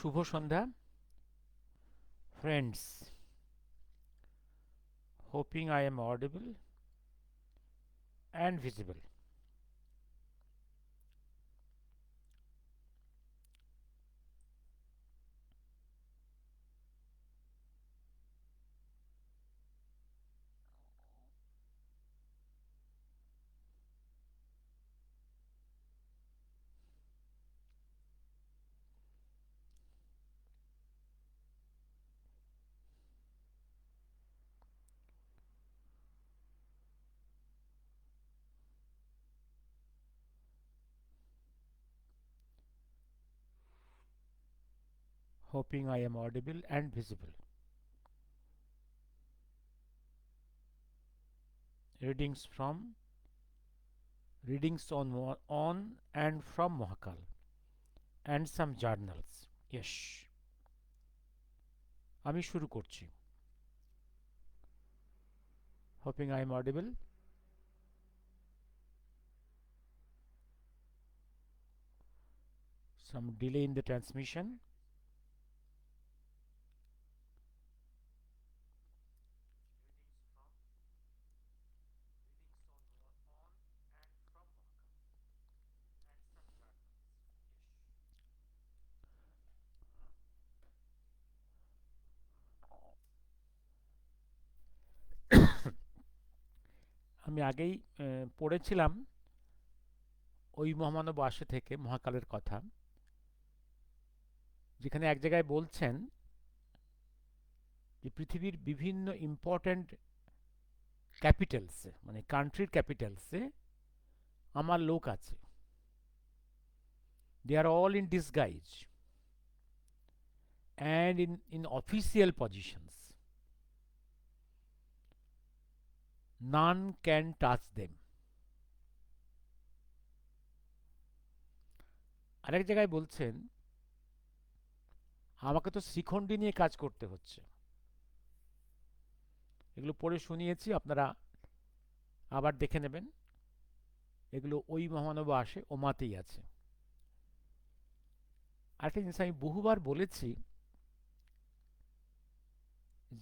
Shubho Sandhya friends. Hoping I am audible and visible. Hoping I am audible and visible. Readings from readings on and from Mahakal and some journals. Yes. আমি শুরু করছি. Hoping I am audible. Some delay in the transmission. আমি আগেই পড়েছিলাম ওই মহামানব আসে থেকে মহাকালের কথা, যেখানে এক জায়গায় বলছেন যে পৃথিবীর বিভিন্ন ইম্পর্ট্যান্ট ক্যাপিটালসে, মানে কান্ট্রির ক্যাপিটালসে আমার লোক আছে. They are all in disguise and in official positions. None can touch them. আরেক জায়গায় বলছেন আমাকে তো শ্রীখণ্ডী নিয়ে কাজ করতে হচ্ছে. এগুলো পড়ে শুনিয়েছি, আপনারা আবার দেখে নেবেন. এগুলো ওই মহামানব আসে ওমাতেই আছে. আরেকটা জিনিস আমি বহুবার বলেছি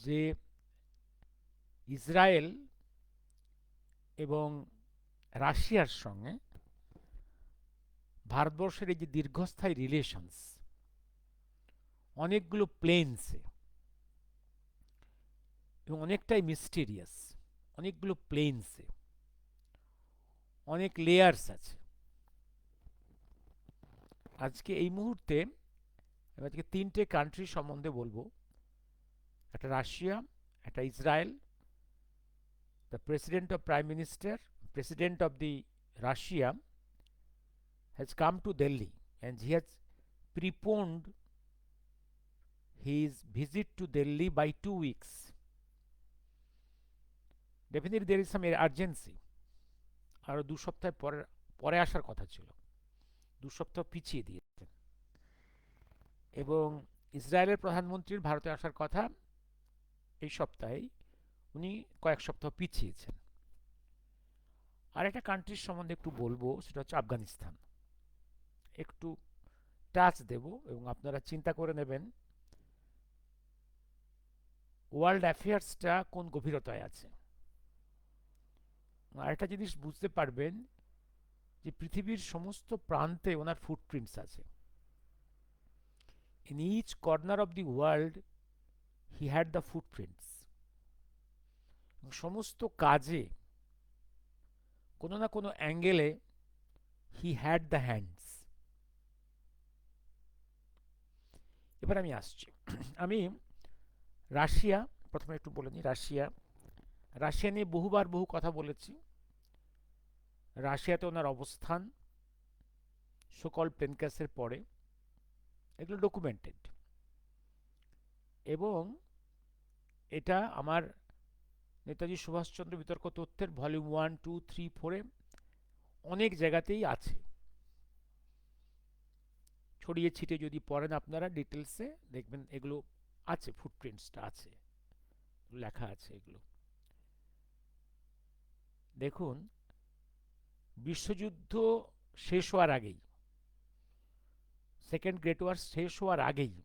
যে ইসরায়েল এবং রাশিয়ার সঙ্গে ভারতবর্ষের এই যে দীর্ঘস্থায়ী রিলেশনস, অনেকগুলো প্লেনসে এবং অনেকটাই মিস্টেরিয়াস, অনেকগুলো প্লেনসে অনেক লেয়ার্স আছে. আজকে এই মুহূর্তে আজকে তিনটে কান্ট্রি সম্বন্ধে বলবো. একটা রাশিয়া, একটা Israel. The president of prime minister, president of the Russia has come to Delhi and he has preponed his visit to Delhi by 2 weeks. Definitely there is some urgency. আরো 2 সপ্তাহ পরে আসার কথা ছিল, 2 সপ্তাহ পিছিয়ে দিয়েছেন. এবং ইসরায়েলের প্রধানমন্ত্রীর ভারতে আসার কথা এই সপ্তাহেই, উনি কয়েক সপ্তাহ পিছিয়েছেন. আর একটা কান্ট্রির সম্বন্ধে একটু বলবো, সেটা হচ্ছে আফগানিস্তান. একটু টাচ দেব এবং আপনারা চিন্তা করে নেবেন ওয়ার্ল্ড অ্যাফেয়ার্সটা কোন গভীরতায় আছে. আরেকটা জিনিস বুঝতে পারবেন যে পৃথিবীর সমস্ত প্রান্তে ওনার ফুটপ্রিন্টস আছে. In each corner of the world he had the footprints. সমস্ত কাজে কোনো না কোনো অ্যাঙ্গেলে হি হ্যাড দ্য হ্যান্ডস. এবার আমি আসছি. আমি রাশিয়া প্রথমে একটু বলে নিই. রাশিয়া নিয়ে বহুবার বহু কথা বলেছি. রাশিয়াতে ওনার অবস্থান সকল প্লেনক্যাসের পরে, এগুলো ডকুমেন্টেড. এবং এটা আমার নেতাজি সুভাষচন্দ্র বিতর্ক তথ্যের ভলিউম 1, 2, 3, 4-এ অনেক জায়গাতেই আছে. ছড়িয়ে ছিটে যদি পড়েন আপনারা ডিটেলসে দেখবেন এগুলো আছে, ফুটপ্রিন্টসটা আছে, লেখা আছে এগুলো. দেখুন, বিশ্বযুদ্ধ শেষ হওয়ার আগেই, সেকেন্ড গ্রেট ওয়ার শেষ হওয়ার আগেই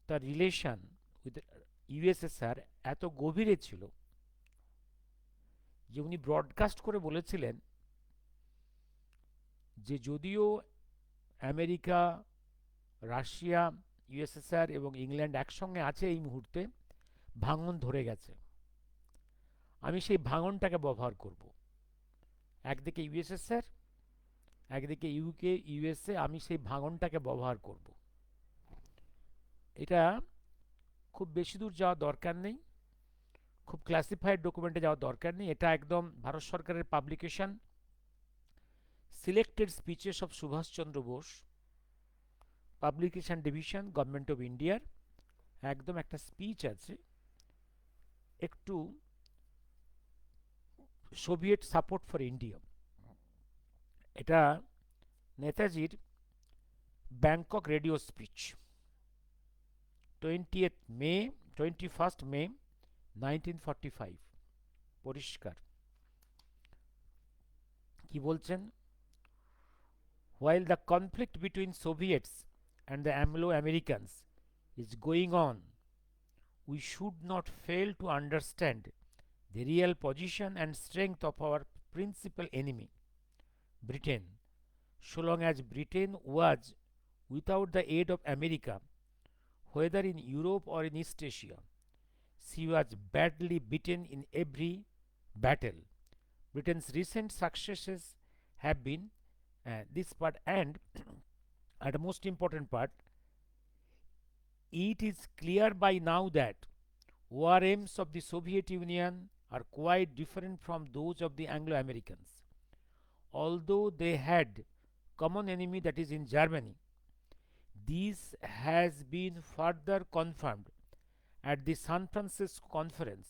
তার রিলেশন উইথ ইউএসএসআর এত গভীরে ছিল যে উনি ব্রডকাস্ট করে বলেছিলেন যে যদিও আমেরিকা, রাশিয়া, ইউএসএসআর এবং ইংল্যান্ড একসঙ্গে আছে এই মুহূর্তে, ভাঙন ধরে গেছে, আমি সেই ভাঙনটাকে ব্যবহার করব। একদিকে ইউএসএসআর, একদিকে ইউকে, ইউএসএ, আমি সেই ভাঙনটাকে ব্যবহার করব। এটা খুব বেশি দূর যাওয়ার দরকার নেই, খুব ক্লাসিফাইড ডকুমেন্টে যাওয়ার দরকার নেই, এটা একদম ভারত সরকারের publication selected speeches of Subhash Chandra Bose, publication division, government of ইন্ডিয়ার একদম একটা স্পিচ আছে, একটু সোভিয়েত সাপোর্ট ফর ইন্ডিয়া। এটা নেতাজির ব্যাংকক রেডিও স্পিচ, 21 মে 1945। পরিষ্কার কি বলছেন? While the conflict between Soviets and the Anglo-Americans is going on, we should not fail to understand the real position and strength of our principal enemy, Britain. So long as Britain was without the aid of America, whether in Europe or in East Asia, she was badly beaten in every battle. Britain's recent successes have been this part, and the most important part, it is clear by now that war aims of the Soviet Union are quite different from those of the Anglo-Americans. Although they had common enemy, that is in Germany, this has been further confirmed at the San Francisco conference,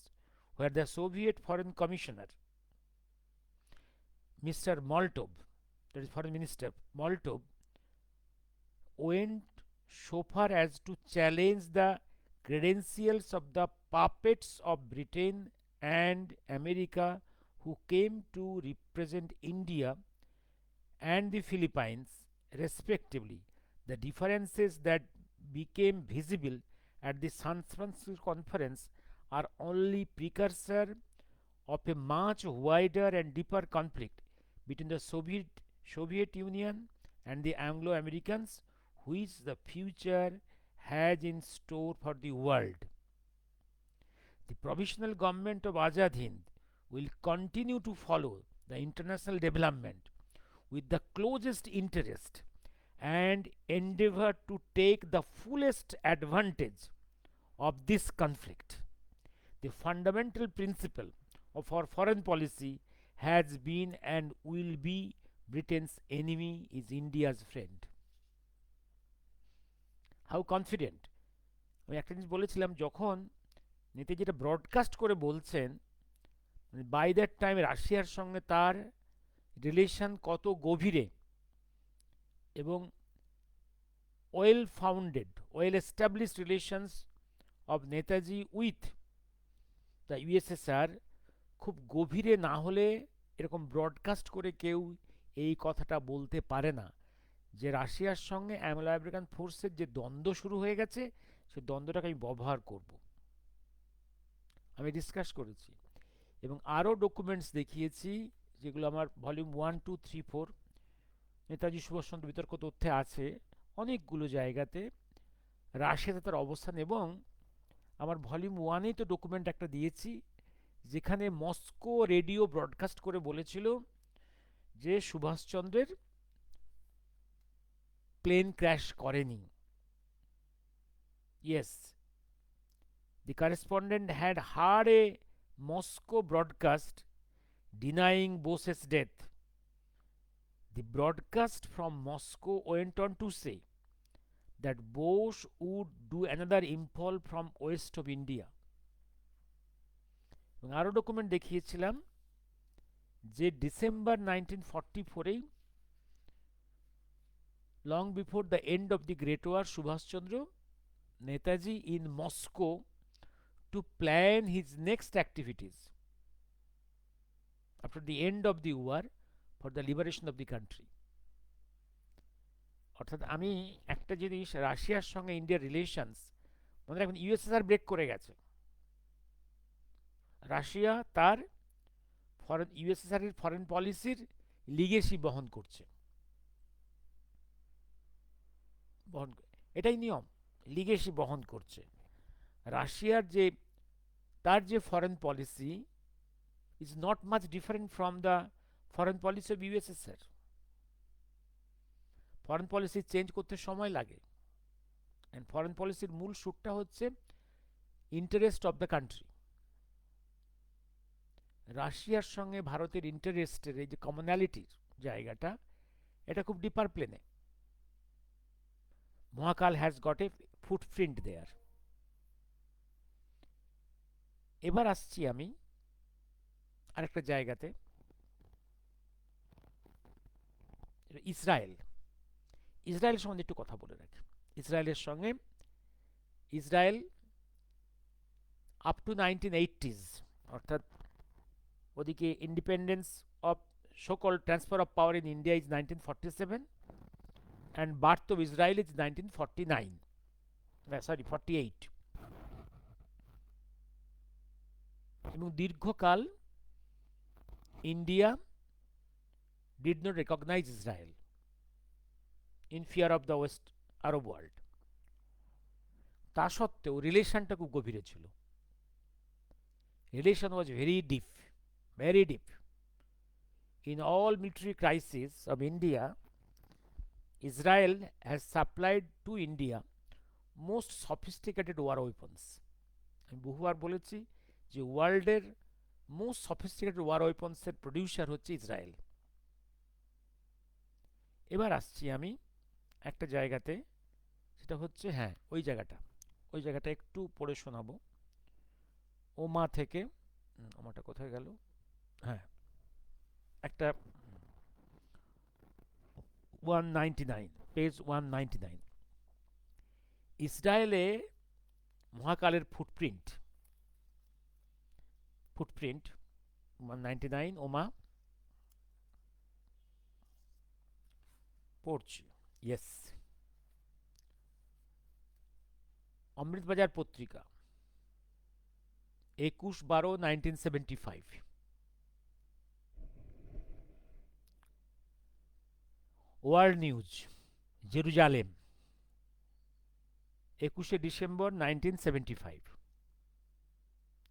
where the Soviet Foreign Commissioner Mr. Molotov, that is Foreign Minister Molotov, went so far as to challenge the credentials of the puppets of Britain and America who came to represent India and the Philippines respectively. The differences that became visible at the San Francisco conference are only precursor of a much wider and deeper conflict between the Soviet Union and the Anglo-Americans, which the future has in store for the world. The provisional government of Azad Hind will continue to follow the international development with the closest interest and endeavor to take the fullest advantage of this conflict. The fundamental principle of our foreign policy has been and will be Britain's enemy is India's friend. How confident? আমি একটা জিনিস বলেছিলাম, যখন নেতাজি যেটা broadcast করে বলছেন, by that time রাশিয়ার সঙ্গে তার রিলেশন কত গভীরে এবং well founded, well established relations of Netaji with the USSR খুব গভীরে না হলে এরকম ব্রডকাস্ট করে কেউ এই কথাটা বলতে পারে না যে রাশিয়ার সঙ্গে অ্যাংলো আমেরিকান ফোর্সের যে দ্বন্দ্ব শুরু হয়ে গেছে, সেই দ্বন্দ্বটাকে আমি ব্যবহার করব। আমি ডিসকাস করেছি এবং আরও ডকুমেন্টস দেখিয়েছি, যেগুলো আমার ভলিউম 1, 2, 3, 4 নেতাজি সুভাষচন্দ্র বিতর্ক তথ্যে আছে অনেকগুলো জায়গাতে রাশিয়াতে তার অবস্থান। এবং আমার ভলিউম 1-এই তো ডকুমেন্ট একটা দিয়েছি, যেখানে মস্কো রেডিও ব্রডকাস্ট করে বলেছিল যে সুভাষচন্দ্রের প্লেন ক্র্যাশ করেনি। Yes, the correspondent had heard a Moscow broadcast denying Bose's death. The broadcast from Moscow went on to say that Bose would do another impulse from west of India. এবং আরও document দেখিয়েছিলাম যে December 1944-এই, long before the end of the Great War, Subhash Chandra Netaji in Moscow to plan his next activities after the end of the war for the liberation of the country. অর্থাৎ আমি একটা জিনিস, রাশিয়ার সঙ্গে ইন্ডিয়ার relations মনে রাখবেন USSR break করে গেছে, রাশিয়া তার ইউএসএসআর এর ফরেন পলিসির লিগেসি বহন করছে, এটাই নিয়ম, লিগেসি বহন করছে। রাশিয়ার যে তার যে foreign policy is not much different from the foreign policy of USSR. Foreign policy change করতে সময় লাগে, অ্যান্ড ফরেন পলিসির মূল সুরটা হচ্ছে ইন্টারেস্ট অফ দ্য কান্ট্রি। রাশিয়ার সঙ্গে ভারতের ইন্টারেস্টের এই যে কমনালিটির জায়গাটা, এটা খুব ডিপার প্লেনে। মহাকাল হ্যাজ গট এ ফুটপ্রিন্ট দেয়ার। এবার আসছি আমি আরেকটা জায়গাতে, ইসরায়েল। ইসরায়েল সম্বন্ধে একটু কথা বলে রাখি। ইসরায়েলের সঙ্গে ইসরায়েল আপ টু 1980s, অর্থাৎ ওদিকে independence of so-called transfer of power in India is 1947 and birth of Israel is 1949, sorry 48, এবং দীর্ঘকাল India did not recognize Israel in fear of the West Arab world. তা সত্ত্বেও রিলেশনটা খুব গভীরে ছিল, relation was very deep. In all military crises of India, Israel has supplied to India most sophisticated war weapons. আমি বহুবার বলেছি যে ওয়ার্ল্ডের মোস্ট সফিস্টিকেটেড ওয়ার ওয়েপন্সের প্রডিউসার হচ্ছে ইসরায়েল। এবার আসছি আমি একটা জায়গাতে, সেটা হচ্ছে হ্যাঁ ওই জায়গাটা একটু পড়ে শোনাবো। ওমা থেকে, ওমাটা কোথায় গেল, হ্যাঁ একটা 199, পেজ 199, ইসরায়েলে মহাকালের ফুটপ্রিন্ট 199 ওমা পড়ছি। Yes, Amrita Bazar Patrika 21/12/1975, world news Jerusalem 21শে December 1975।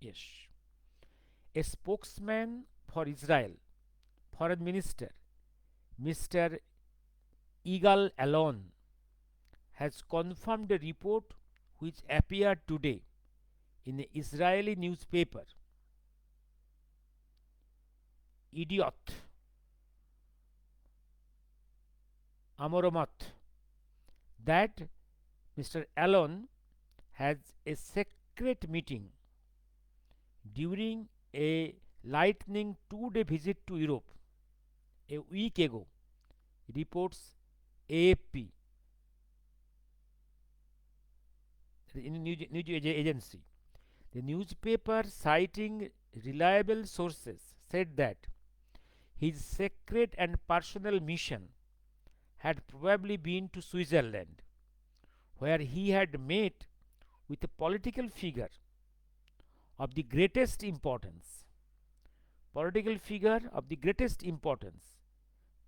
Yes, a spokesman for Israel foreign minister Mr. Igal Alon has confirmed a report which appeared today in the Israeli newspaper Idiot Amoromot that Mr. Alon has a secret meeting during a lightning 2-day visit to Europe a week ago, reports AFP, the news agency. The newspaper, citing reliable sources, said that his secret and personal mission had probably been to Switzerland, where he had met with a political figure of the greatest importance.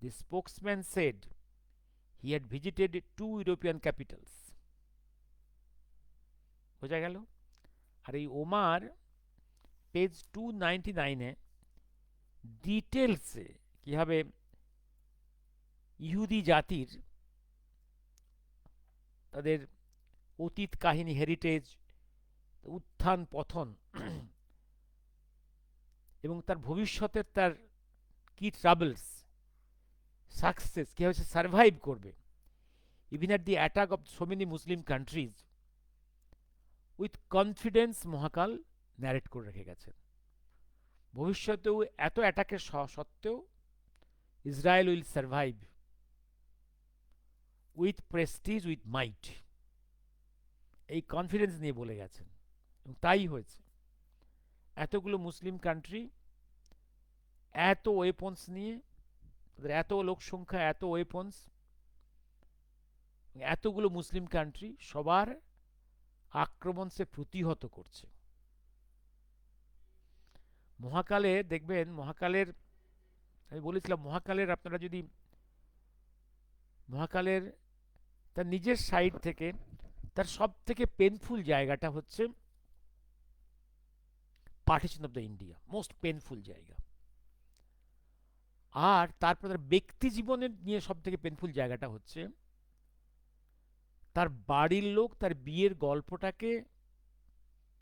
The spokesman said he had visited 2 European capitals. বোঝা গেল? আর এই ওমার page 299-এ ডিটেলসে কিভাবে ইহুদি জাতির তাদের অতীত কাহিনী, হেরিটেজ, উত্থান পতন এবং তার ভবিষ্যতের তার কি ট্রাবলস, সাকসেস, কীভাবে সে সার্ভাইভ করবে even at the attack of so many Muslim countries, with confidence Mahakal narrate করে রেখে গেছেন। ভবিষ্যতেও এত অ্যাটাকের সত্ত্বেও Israel will survive with prestige, with might, এই কনফিডেন্স নিয়ে বলে গেছেন, এবং তাই হয়েছে। এতগুলো মুসলিম কান্ট্রি এত ওয়েপন্স নিয়ে, তাদের এত লোক সংখ্যা, এত ওয়েপন্স, এতগুলো মুসলিম কান্ট্রি সবার আক্রমণ সে প্রতিহত করছে। মহাকালে দেখবেন, মহাকালের, আমি বলেছিলাম মহাকালের, আপনারা যদি মহাকালের তার নিজের সাইড থেকে তার সব থেকে পেনফুল জায়গাটা হচ্ছে partition of the India, most painful জায়গা। আর তারপর তার ব্যক্তি জীবনের নিয়ে সব থেকে পেনফুল জায়গাটা হচ্ছে তার বাড়ির লোক তার বিয়ের গল্পটাকে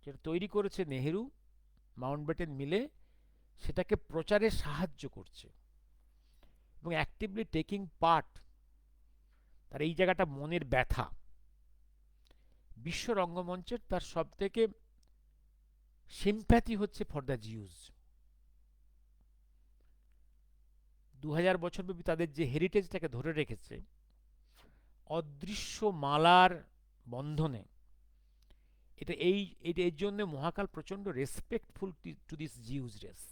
যেটা তৈরি করেছে নেহেরু মাউন্টব্যাটেন মিলে, সেটাকে প্রচারে সাহায্য করছে এবং অ্যাক্টিভলি টেকিং পার্ট। তার এই জায়গাটা মনের ব্যথা। বিশ্ব রঙ্গমঞ্চের তার সব থেকে সিম্প্যাথি হচ্ছে ফর দ্য জিউস। 2000 বছর ব্যাপী তাদের যে হেরিটেজটাকে ধরে রেখেছে অদৃশ্য মালার বন্ধনে, এটা এর জন্য মহাকাল প্রচন্ড respectful to this Jews race.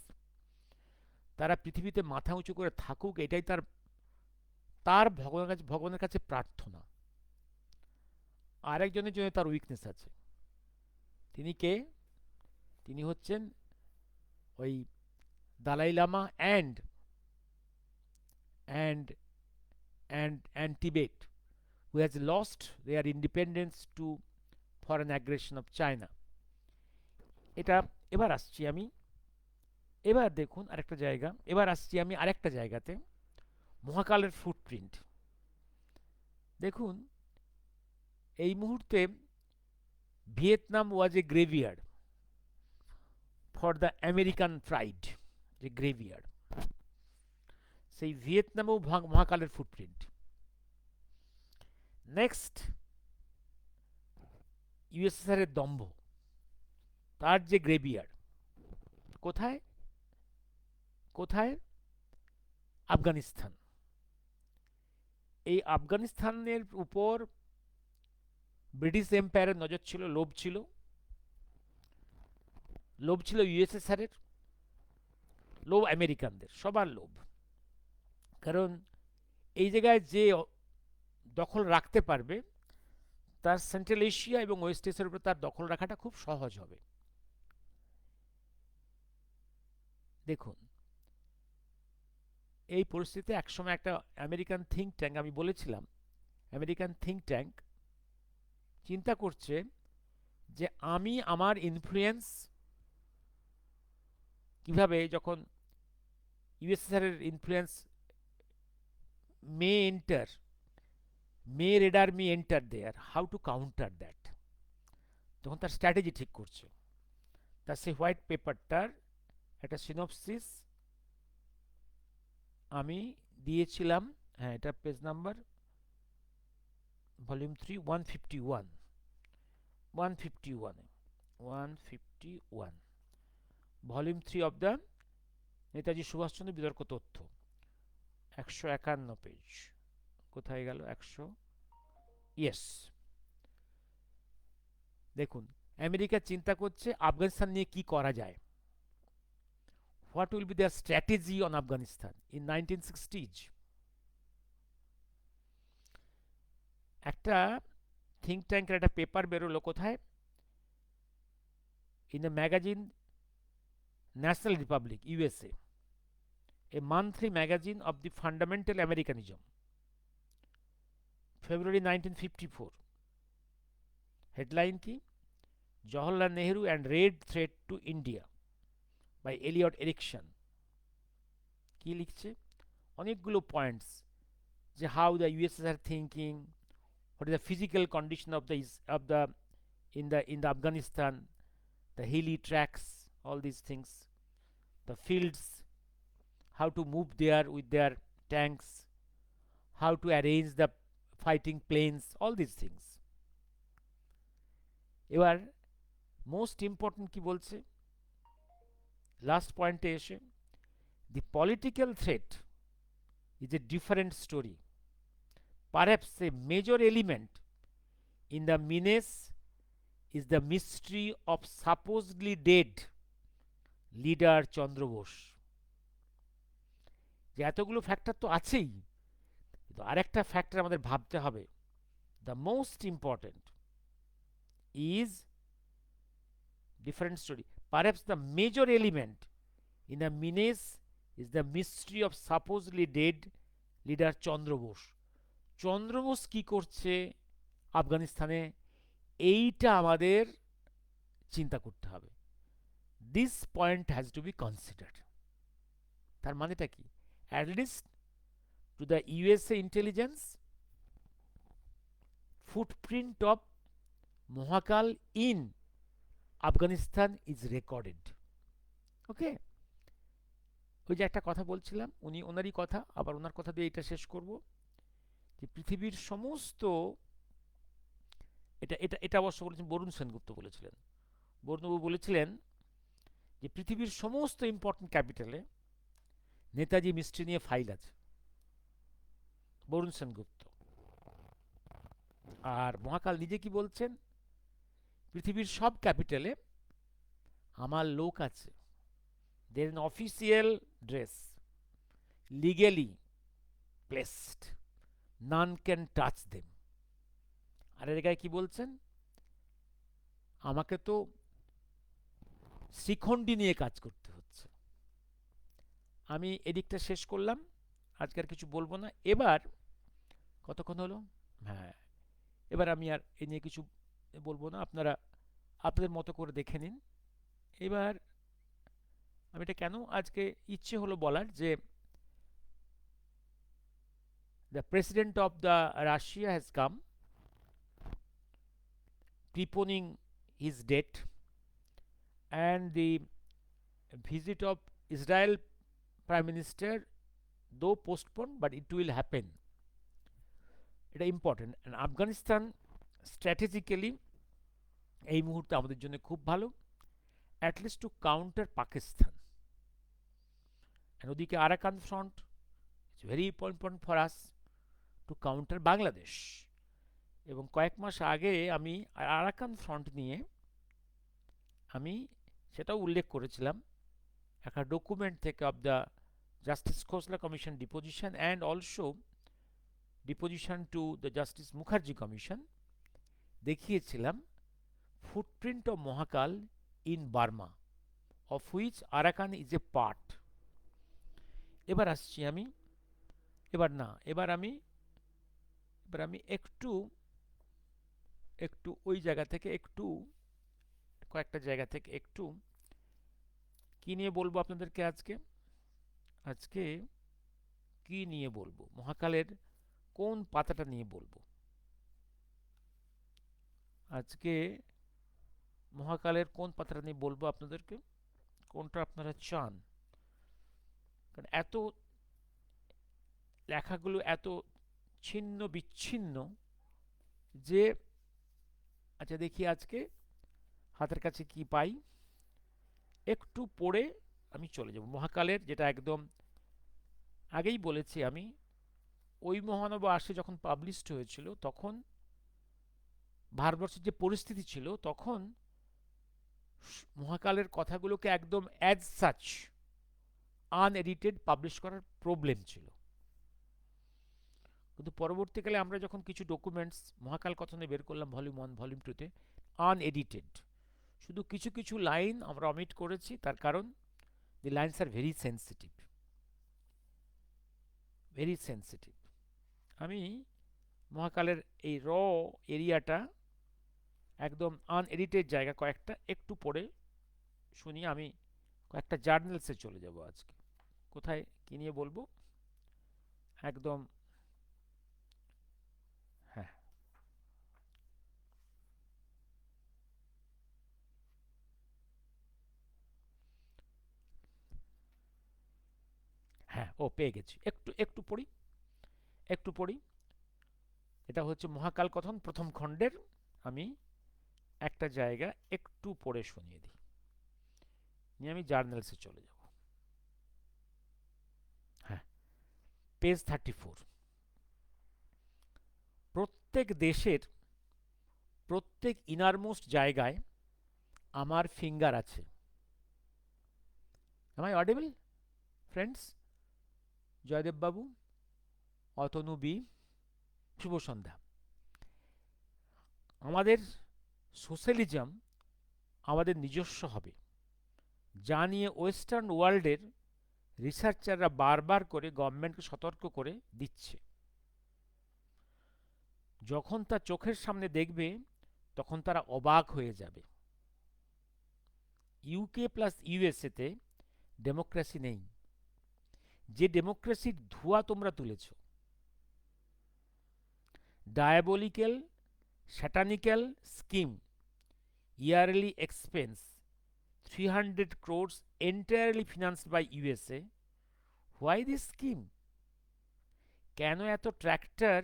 তারা পৃথিবীতে মাথা উঁচু করে থাকুক, এটাই তার তার ভগবানের কাছে প্রার্থনা। আরেকজনের জন্য তার উইকনেস আছে। তিনি কে? তিনি হচ্ছেন ওই Dalai Lama and and Tibet, who has lost their independence to foreign aggression of China. এটা এবার আসছি আমি, এবার দেখুন আরেকটা জায়গা, এবার আসছি আমি আরেকটা জায়গাতে, মহাকালের ফুটপ্রিন্ট। দেখুন এই মুহূর্তে Vietnam was A graveyard for the American pride, যে গ্রেভিয়ার্ড, সেই ভিয়েতনামেও মহাকালের ফুটপ্রিন্ট। নেক্সট ইউএসএসআর এর দম্ভ, তার যে গ্রেভিয়ার্ড কোথায় কোথায়? আফগানিস্তান। এই আফগানিস্তানের উপর ব্রিটিশ এম্পায়ারের নজর ছিল, লোভ ছিল, লোভ ছিল ইউএসএসআর এর, লোভ আমেরিকানদের, সবার লোভ। কারণ এই জায়গায় যে দখল রাখতে পারবে তার সেন্ট্রাল এশিয়া এবং ওয়েস্ট এশিয়ার উপর তার দখল রাখাটা খুব সহজ হবে। দেখুন এই পরিস্থিতিতে একসময় একটা আমেরিকান থিঙ্ক ট্যাঙ্ক, আমি বলেছিলাম আমেরিকান থিঙ্ক ট্যাঙ্ক চিন্তা করছে যে আমি আমার ইনফ্লুয়েন্স কিভাবে, যখন ইউএসএসআর এর influence may enter, may raider may enter there, how to counter that, তখন তার স্ট্র্যাটেজি ঠিক করছে। তার সেই হোয়াইট পেপারটার একটা সিনপসিস আমি দিয়েছিলাম। হ্যাঁ, এটা page number volume 3 151, 151 volume 3 of the Netaji Subhash Chandra বিতর্ক তথ্য, 151 পেজ। কোথায় গেল 100? ইয়েস। দেখুন আমেরিকা চিন্তা করছে আফগানিস্তান নিয়ে কি করা যায়, what will be their strategy on Afghanistan in 1960s। একটা থিঙ্ক ট্যাঙ্কের একটা পেপার বেরোলো কোথায়? In the magazine National Republic, USA, a monthly magazine of the fundamental Americanism, February 1954. Headline কি? Jawaharlal Nehru and red threat to India by Eliot Ericson. কি লিখছে? অনেকগুলো points, যে how the USSR thinking, what is the physical condition of the in the Afghanistan, the hilly tracks, all these things, the fields, how to move there with their tanks, how to arrange the fighting planes, all these things. এবার most important কি বলছে last পয়েন্টে এসে? দি political threat is a different story, perhaps a major element in the menace is the mystery of supposedly dead leader Chandra Bose. যে এতগুলো factor তো আছেই, কিন্তু আরেকটা ফ্যাক্টর আমাদের ভাবতে হবে, the most important, is different story. Perhaps the major element in the menace is the mystery of supposedly dead leader Chandra Bose. Chandra Bose কি করছে আফগানিস্তানে, এইটা আমাদের চিন্তা করতে হবে। This point has to be considered. তার মানেটা কি? At least to the USA intelligence, footprint of Mahakal in Afghanistan is recorded. Okay, ওই যে একটা কথা বলছিলাম, ওনারই কথা, আবার ওনার কথা দিয়ে এটা শেষ করব, যে পৃথিবীর সমস্ত, এটা এটা এটা অবশ্য বলেছেন বরুণ সেনগুপ্ত বলেছিলেন। বরুণবাবু বলেছিলেন যে পৃথিবীর সমস্ত ইম্পর্টেন্ট ক্যাপিটালে নেতাজি মিস্ট্রি নিয়ে ফাইল আছে, বরুণ সেনগুপ্ত। আর মহাকাল নিজে কি বলছেন? পৃথিবীর সব ক্যাপিটালে আমার লোক আছে, they're in official dress, legally placed, none can touch them. আর এর গায়ে কি বলছেন? আমাকে তো শ্রীখণ্ডী নিয়ে কাজ করতে হচ্ছে। আমি এদিকটা শেষ করলাম, আজকে আর কিছু বলবো না। এবার কতক্ষণ হলো? হ্যাঁ, এবার আমি আর এ নিয়ে কিছু বলবো না, আপনারা আপনাদের মতো করে দেখে নিন। এবার আমি এটা কেন আজকে ইচ্ছে হলো বলার, যে the president of the Russia has come preponing his date, and the visit of Israel Prime Minister, though postponed, but it will happen. এটা ইম্পর্টেন্ট। অ্যান্ড আফগানিস্তান স্ট্র্যাটেজিক্যালি এই মুহূর্তে আমাদের জন্য খুব ভালো, at least to counter Pakistan. And ওদিকে Arakan front, it's very important for us to counter Bangladesh. এবং কয়েক মাস আগে আমি আরাকান ফ্রন্ট নিয়ে আমি সেটাও উল্লেখ করেছিলাম একটা ডকুমেন্ট থেকে, of the justice Khosla commission deposition and also deposition to the justice Mukherjee commission, দেখিয়েছিলাম footprint of Mahakal in Burma, of which Arakan is a part. এবার আসছি আমি, এবার আমি একটু ওই জায়গা থেকে কয়েকটা জায়গা থেকে একটু কি নিয়ে বলবো আপনাদেরকে আজকে কি নিয়ে বলবো, মহাকালের কোন পাতাটা নিয়ে বলবো আজকে, মহাকালের কোন পাতাটা নিয়ে বলবো আপনাদেরকে, কোনটা আপনারা চান? কারণ এত লেখাগুলো এত ছিন্ন বিচ্ছিন্ন যে, আচ্ছা দেখি আজকে হাতের কাছে কি পাই, একটু পড়ে আমি চলে যাব। মহাকালের যেটা একদম আগেই বলেছি আমি, ওই মহানব আসে যখন পাবলিশড হয়েছিল, তখন ভারতবর্ষের যে পরিস্থিতি ছিল, তখন মহাকালের কথাগুলোকে একদম অ্যাজ সাচ আনএডিটেড পাবলিশ করার প্রবলেম ছিল। কিন্তু পরবর্তীকালে আমরা যখন কিছু ডকুমেন্টস মহাকাল কথনে বের করলাম ভলিউম 1 ভলিউম 2-তে আনএডিটেড, শুধু কিছু কিছু লাইন আমরা অমিট করেছি, তার কারণ the lines are very sensitive, very sensitive. আমি মহাকালের এই র এরিয়াটা একদম আনএডিটেড জায়গা কয়েকটা একটু পড়ে শুনি। আমি কয়েকটা জার্নালসে চলে যাব আজকে। কোথায় কি নিয়ে বলবো একদম, হ্যাঁ হ্যাঁ, ও পেয়ে গেছি, একটু পড়ি। এটা হচ্ছে মহাকাল কথন প্রথম খণ্ডের, আমি একটা জায়গা একটু পড়ে শুনিয়ে দিই, নিয়ে আমি জার্নালসে চলে যাব। হ্যাঁ, পেজ 34। প্রত্যেক দেশের প্রত্যেক ইনারমোস্ট জায়গায় আমার ফিঙ্গার আছে। Am I audible friends? Joydeb babu, Atanu B, শুভ সন্ধ্যা। আমাদের সোশ্যালিজম আমাদের নিজস্ব হবে, যা নিয়ে ওয়েস্টার্ন ওয়ার্ল্ডের রিসার্চাররা বারবার করে গভর্নমেন্টকে সতর্ক করে দিচ্ছে। যখন তা চোখের সামনে দেখবে তখন তারা অবাক হয়ে যাবে। ইউকে প্লাস ইউএসএতে ডেমোক্রেসি নেই। যে ডেমোক্রেসির ধোঁয়া তোমরা তুলেছ, diabolical, satanical scheme, yearly expense 300 crores entirely financed by USA. Why this scheme? কেন এত ট্র্যাক্টর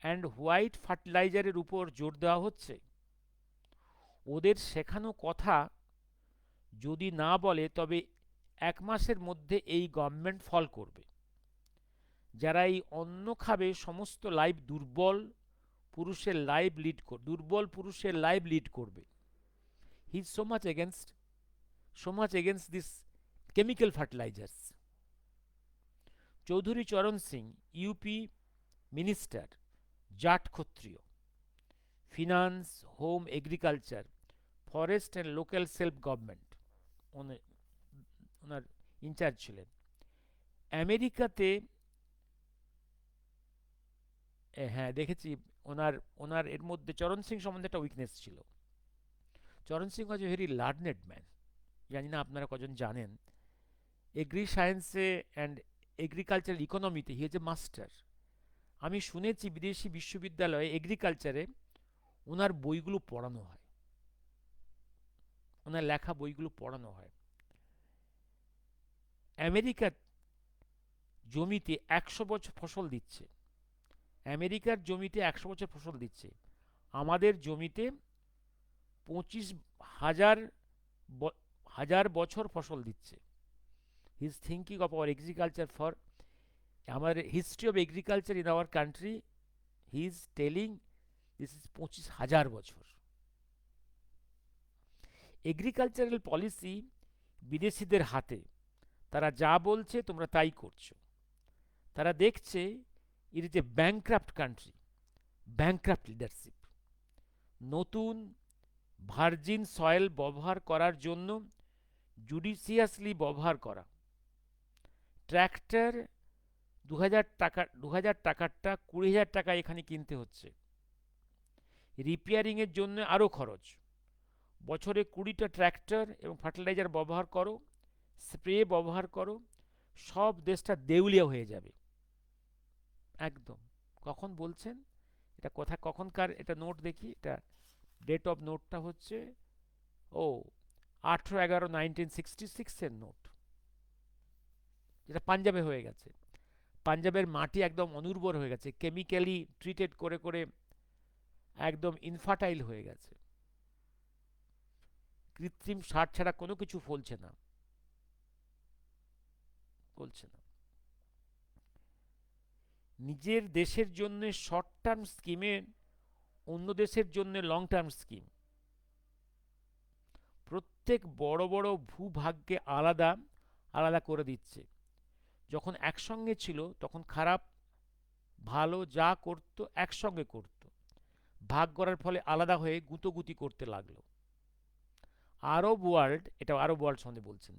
অ্যান্ড হোয়াইট ফার্টিলাইজারের উপর জোর দেওয়া হচ্ছে? ওদের শেখানো কথা যদি না বলে তবে 1 মাসের মধ্যে এই গভর্নমেন্ট ফল করবে। যারা এই অন্ন খাবে সমস্ত লাইফ পুরুষের দুর্বল পুরুষের লাইভ লিড করবে। He is so much against this chemical fertilizers. Chaudhary Charan Singh, UP minister, Jat Kshatriya, finance, home, agriculture, forest and local self government ওনার ইনচার্জ ছিলেন। আমেরিকাতে, হ্যাঁ দেখেছি, ওনার ওনার এর মধ্যে চরণ সিং সম্বন্ধে একটা উইকনেস ছিল। Charan Singh was a very learned man. জানি না আপনারা কজন জানেন, এগ্রি সায়েন্সে অ্যান্ড এগ্রিকালচার ইকোনমিতে হি ইজ এ মাস্টার। আমি শুনেছি বিদেশি বিশ্ববিদ্যালয়ে এগ্রিকালচারে ওনার বইগুলো পড়ানো হয়, ওনার লেখা বইগুলো পড়ানো হয়। আমেরিকার জমিতে 100 বছর ফসল দিচ্ছে, আমেরিকার জমিতে 100 বছর ফসল দিচ্ছে, আমাদের জমিতে 25,000 বছর ফসল দিচ্ছে। He is thinking of our agriculture for আমার history of agriculture in our country. He is telling this is 25,000 বছর। এগ্রিকালচারাল পলিসি বিদেশিদের হাতে, তারা যা বলছে তোমরা তাই করছো। তারা দেখছে it is a bankrupt country, bankrupt leadership. নতুন ভার্জিন সয়েল ব্যবহার করার জন্য জুডিশিয়াসলি ব্যবহার করা, ট্র্যাক্টর 2,000 টাকারটা 20,000 টাকা এখানে কিনতে হচ্ছে, রিপেয়ারিংয়ের জন্য আরও খরচ। বছরে 20টা ট্র্যাক্টর এবং ফার্টিলাইজার ব্যবহার করো, স্প্রে ব্যবহার করো, সব দেশটা দেউলিয়া হয়ে যাবে একদম। কখন বলছেন এটা? কথা কখনকার এটা নোট দেখি, এটা ডেট অফ নোটটা হচ্ছে 18/11/1966 নোট, যেটা পাঞ্জাবে হয়ে গেছে। পাঞ্জাবের মাটি একদম অনুর্বর হয়ে গেছে, কেমিক্যালি ট্রিটেড করে করে একদম ইনফার্টাইল হয়ে গেছে, কৃত্রিম সার ছাড়া কোনো কিছু ফলছে না। নিজের দেশের জন্য শর্ট টার্ম স্কিমে অন্য দেশের জন্য লং টার্ম স্কিম। প্রত্যেক বড় বড় ভূভাগকে আলাদা আলাদা করে দিচ্ছে। যখন একসঙ্গে ছিল তখন খারাপ ভালো যা করত একসঙ্গে করত, ভাগ করার ফলে আলাদা হয়ে গুঁতোগুতি করতে লাগলো। আরব ওয়ার্ল্ড, এটা আরব ওয়ার্ল্ড সম্বন্ধে বলছেন,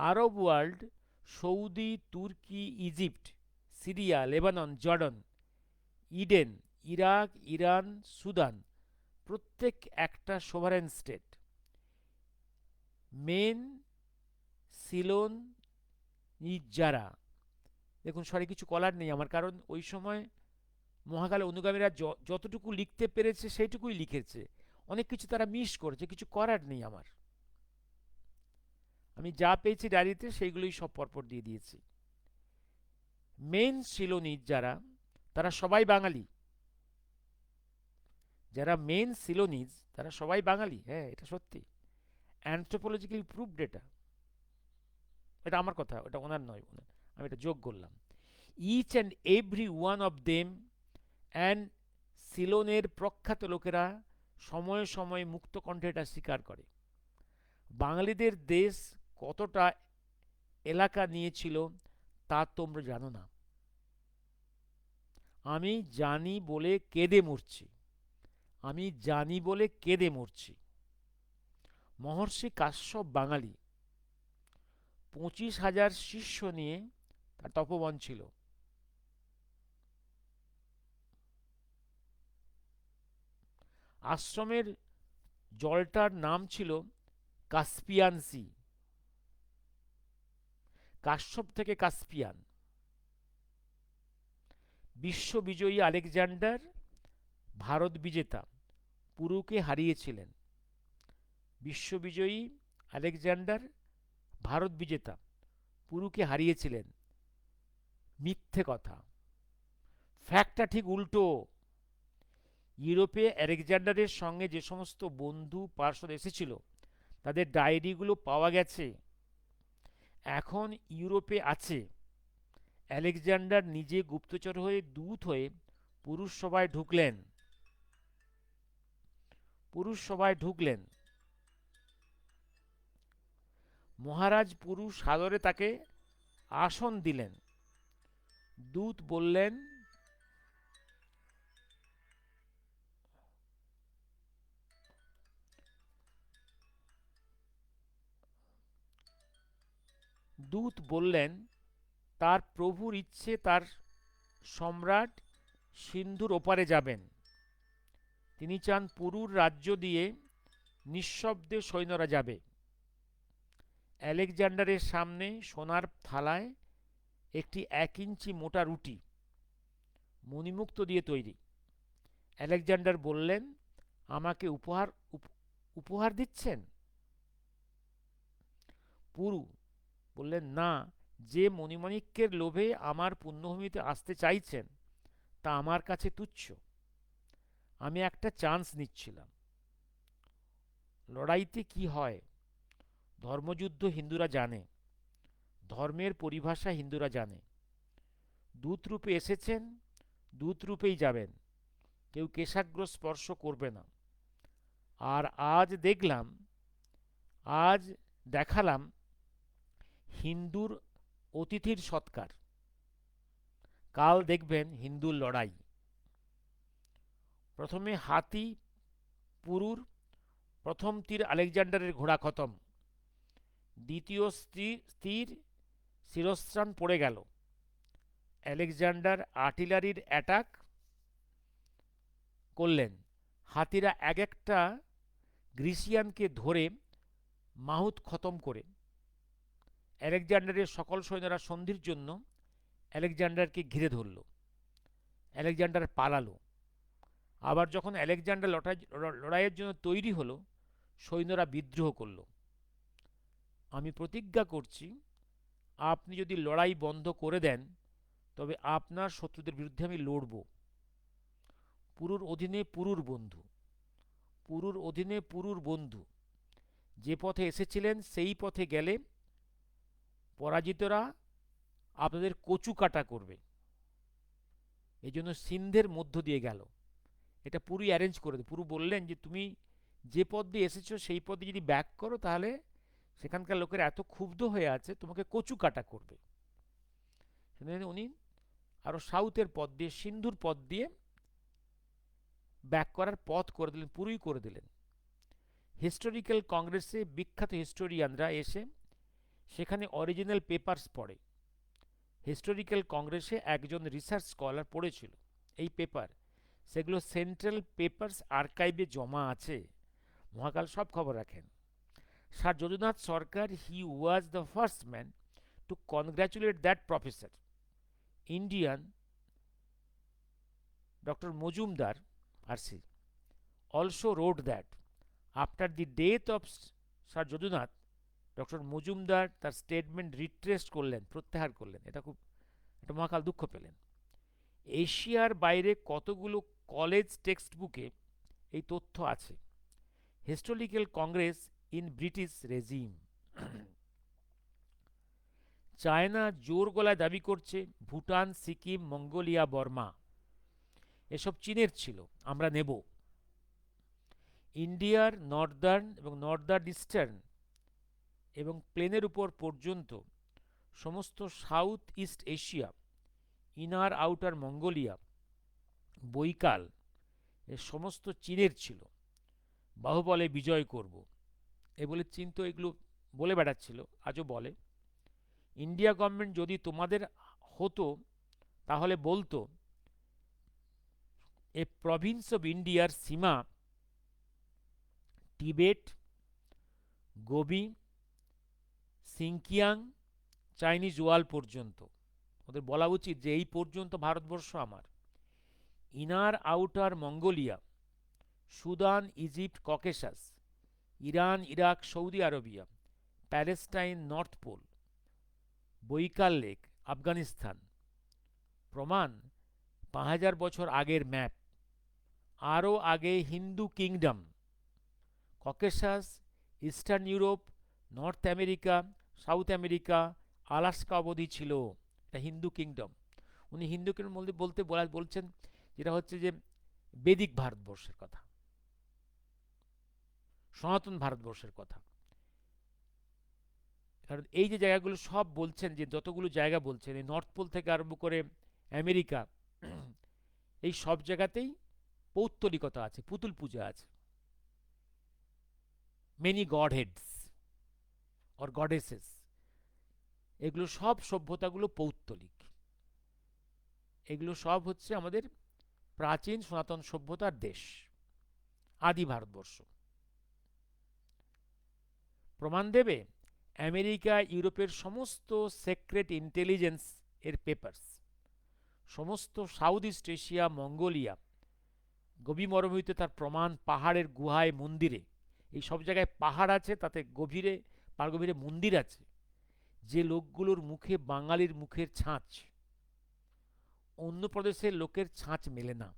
আরব ওয়ার্ল্ড সৌদি, তুর্কি, Egypt, Syria, Lebanon, Jordan, Eden, Iraq, Iran, Sudan প্রত্যেক একটা সোভারেন স্টেট। মেন, সিলোন, নিজারা, দেখুন সরি কিছু কলার নেই আমার, কারণ ওই সময় মহাকালে অনুগামীরা যতটুকু লিখতে পেরেছে সেইটুকুই লিখেছে, অনেক কিছু তারা মিস করেছে, কিছু করার নেই আমার। আমি যা পেয়েছি ডায়েরিতে সেইগুলোই সব পরপর দিয়ে দিয়েছি। মেন সিলোনিজ যারা, তারা সবাই বাঙালি। যারা মেন সিলোনিজ তারা সবাই বাঙালি, হ্যাঁ এটা সত্যি, অ্যানথ্রোপোলজিক্যালি প্রুভড। এটা আমার কথা, এটা ওনার নয়, আমি এটা যোগ করলাম। Each and every one of them and সিলোনের প্রখ্যাত লোকেরা সময়ে সময়ে মুক্ত কণ্ঠে এটা স্বীকার করে। বাঙালিদের দেশ কতটা এলাকা নিয়েছিল তা তোমরা জানো না, আমি জানি বলে কেঁদে মরছি। আমি জানি বলে কেঁদে মরছি। মহর্ষি কাশ্যপ বাঙালি, 25,000 শিষ্য নিয়ে তার তপবন ছিল। আশ্রমের জলটার নাম ছিল কাস্পিয়ান সি। কাশ্যপ থেকে কাস্পিয়ান। বিশ্ববিজয়ী আলেকজান্ডার ভারত বিজেতা পুরুকে হারিয়েছিলেন। বিশ্ববিজয়ী আলেকজান্ডার ভারত বিজেতা পুরুকে হারিয়েছিলেন। মিথ্যে কথা, ফ্যাক্টটা ঠিক উল্টো। ইউরোপে আলেকজান্ডারের সঙ্গে যে সমস্ত বন্ধু পার্ষদ এসেছিল তাদের ডায়েরিগুলো পাওয়া গেছে। এখন ইউরোপে আছে। আলেকজান্ডার নিজে গুপ্তচর হয়ে দূত হয়ে পুরুষ সভায় ঢুকলেন। পুরুষ সভায় ঢুকলেন। মহারাজ পুরুষ সাদরে তাকে আসন দিলেন। দূত বললেন, দূত বললেন তার প্রভুর ইচ্ছে তার সম্রাট সিন্ধুর ওপারে যাবেন। তিনি চান পুরুর রাজ্য দিয়ে নিঃশব্দে সৈন্যরা যাবে। আলেকজান্ডারের সামনে সোনার থালায় একটি 1 ইঞ্চি মোটা রুটি, মণিমুক্ত দিয়ে তৈরি। আলেকজান্ডার বললেন, আমাকে উপহার দিচ্ছেন? পুরু বললেন, না, যে মণিমাণিক্যের লোভে আমার পুণ্যভূমিতে আসতে চাইছেন তা আমার কাছে তুচ্ছ। আমি একটা চান্স নিচ্ছিলাম। লড়াইতে কি হয় ধর্মযুদ্ধ হিন্দুরা জানে, ধর্মের পরিভাষা হিন্দুরা জানে। দূতরূপে এসেছেন, দূতরূপেই যাবেন, কেউ কেশাগ্র স্পর্শ করবে না। আর আজ দেখালাম হিন্দুর অতিথির সৎকার, কাল দেখবেন হিন্দুর লড়াই। প্রথমে হাতি পুরুর, প্রথম তীর আলেকজান্ডারের ঘোড়া খতম। দ্বিতীয় তীর শিরস্ত্রাণ পড়ে গেল। আলেকজান্ডার আর্টিলারির অ্যাটাক করলেন। হাতিরা এক একটা গ্রিসিয়ানকে ধরে মাহুত খতম করে। আলেকজান্ডারের সকল সৈন্যরা সন্ধির জন্য আলেকজান্ডারকে ঘিরে ধরল। আলেকজান্ডার পালালো। আবার যখন আলেকজান্ডার লড়াইয়ের জন্য তৈরি হলো, সৈন্যরা বিদ্রোহ করল। আমি প্রতিজ্ঞা করছি, আপনি যদি লড়াই বন্ধ করে দেন তবে আপনার শত্রুদের বিরুদ্ধে আমি লড়ব। পুরুর অধীনে পুরুর বন্ধু, পুরুর অধীনে পুরুর বন্ধু, যে পথে এসেছিলেন সেই পথে গেলে পরাজিতরা আপনাদের কচু কাটা করবে। এই জন্য সিন্ধের মধ্য দিয়ে গেল। এটা পুরুই অ্যারেঞ্জ করে দেয়। পুরু বললেন যে তুমি যে পথ দিয়ে এসেছো সেই পথে যদি ব্যাক করো তাহলে সেখানকার লোকের এত ক্ষুব্ধ হয়ে আছে তোমাকে কচু কাটা করবে। উনি আরো সাউথের পথ দিয়ে, সিন্ধুর পথ দিয়ে ব্যাক করার পথ করে দিলেন, পুরুই করে দিলেন। হিস্টোরিক্যাল কংগ্রেসে বিখ্যাত হিস্টোরিয়ানরা এসে সেখানে অরিজিনাল পেপারস পড়ে। হিস্টোরিক্যাল কংগ্রেসে একজন রিসার্চ স্কলার পড়েছিল এই পেপার। সেগুলো সেন্ট্রাল পেপারস আর্কাইভে জমা আছে। মহাকাল সব খবর রাখেন। Sir Jadunath Sarkar, he was the first man to congratulate that professor. Indian doctor Majumdar RC also wrote that after the death of sir Jadunath, doctor Majumdar তার স্টেটমেন্ট রিট্রেস্ট করলেন, প্রত্যাহার করলেন। এটা মহাকাল দুঃখ পেলেন। এশিয়ার বাইরে কতগুলো কলেজ টেক্সট বুকে এই তথ্য আছে। Historical Congress in British regime. China জোর গলায় দাবি করছে ভুটান, সিকিম, মঙ্গোলিয়া, বর্মা এসব চীনের ছিল, আমরা নেব। ইন্ডিয়ার নর্দার্ন এবং নর্দার্ন ইস্টার্ন এবং প্লেনের উপর পর্যন্ত সমস্ত South East Asia, Inner Outer Mongolia, Baikal এ সমস্ত চীনের ছিল, বাহুবলে বিজয় করব, এ বলে চীন তো এগুলো বলে বেড়াচ্ছিল, আজও বলে। ইন্ডিয়া গভর্নমেন্ট যদি তোমাদের হতো তাহলে বলতো এ প্রভিন্স অফ ইন্ডিয়ার সীমা Tibet, Gobi, Sinkiang, Chinese wall পর্যন্ত। ওদের বলা উচিত যে এই পর্যন্ত ভারতবর্ষ আমার। Inner Outer Mongolia, Sudan, Egypt, Caucasus, Iran, Iraq, Saudi Arabia, Palestine, North Pole, Baikal lake, Afghanistan. প্রমাণ ৫,০০০ বছর আগের ম্যাপ। আরও আগে Hindu kingdom, Caucasus, Eastern Europe, North America, South America, Alaska অবধি ছিল এটা হিন্দু কিংডম। উনি হিন্দু কিংডম বলতে বলছেন যেটা হচ্ছে যে বেদিক ভারতবর্ষের কথা, সনাতন ভারতবর্ষের কথা। কারণ এই যে জায়গাগুলো সব বলছেন, যে যতগুলো জায়গা বলছেন, এই নর্থ পোল থেকে আরম্ভ করে আমেরিকা, এই সব জায়গাতেই পৌত্তলিকতা আছে, পুতুল পূজা আছে, many godheads or goddesses. এগুলো সব সভ্যতাগুলো পৌত্তলিক। এগুলো সব হচ্ছে আমাদের প্রাচীন সনাতন সভ্যতার দেশ, আদি ভারতবর্ষ। প্রমাণ দেবে আমেরিকা, ইউরোপের সমস্ত সেক্রেট ইন্টেলিজেন্স এর পেপারস, সমস্ত সাউথ ইস্ট এশিয়া, মঙ্গোলিয়া, গভীর মরুভূমিতে তার প্রমাণ, পাহাড়ের গুহায়, মন্দিরে, এই সব জায়গায় পাহাড় আছে, তাতে গভীরে, পার গভীরে মন্দির আছে। যে লোকগুলোর মুখে বাঙালির মুখের ছাঁচ, অন্য প্রদেশের লোকের ছাঁচ মেলে না।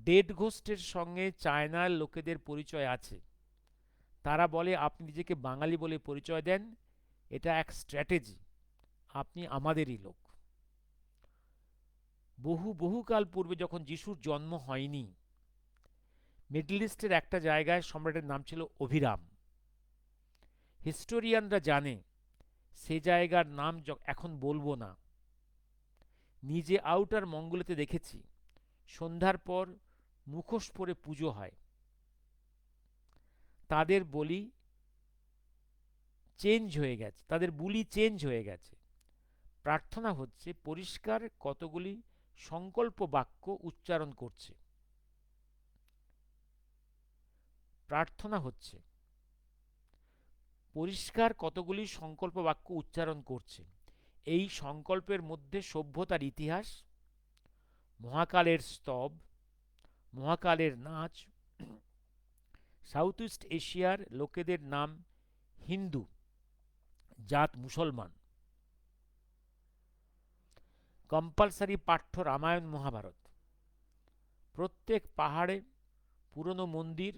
ডেড ঘোস্টের সঙ্গে চায়নার লোকেদের পরিচয় আছে। তারা বলে আপনি নিজেকে বাঙালি বলে পরিচয় দেন, এটা এক স্ট্র্যাটেজি, আপনি আমাদেরই লোক। বহুকাল পূর্বে যখন যিশুর জন্ম হয়নি, মিডল ইস্টের একটা জায়গায় সম্রাটের নাম ছিল অভিরাম। হিস্টোরিয়ানরা জানে সে জায়গার নাম এখন বলবো না। নিজে আউটার মঙ্গলেতে দেখেছি, সন্ধ্যার পর মুখোশ পরে পুজো হয়। তাদের বলি চেঞ্জ হয়ে গেছে, তাদের বুলি চেঞ্জ হয়ে গেছে। প্রার্থনা হচ্ছে পরিষ্কার কতগুলি সংকল্প বাক্য উচ্চারণ করছে। প্রার্থনা হচ্ছে পরিষ্কার কতগুলি সংকল্প বাক্য উচ্চারণ করছে। এই সংকল্পের মধ্যে সভ্যতার ইতিহাস, মহাকালের স্তব, মহাকালের নাচ, সাউথ ইস্ট এশিয়ার লোকেদের নাম হিন্দু, জাত মুসলমান, কম্পালসারি পাঠ্য রামায়ণ, মহাভারত, প্রত্যেক পাহাড়ে পুরনো মন্দির,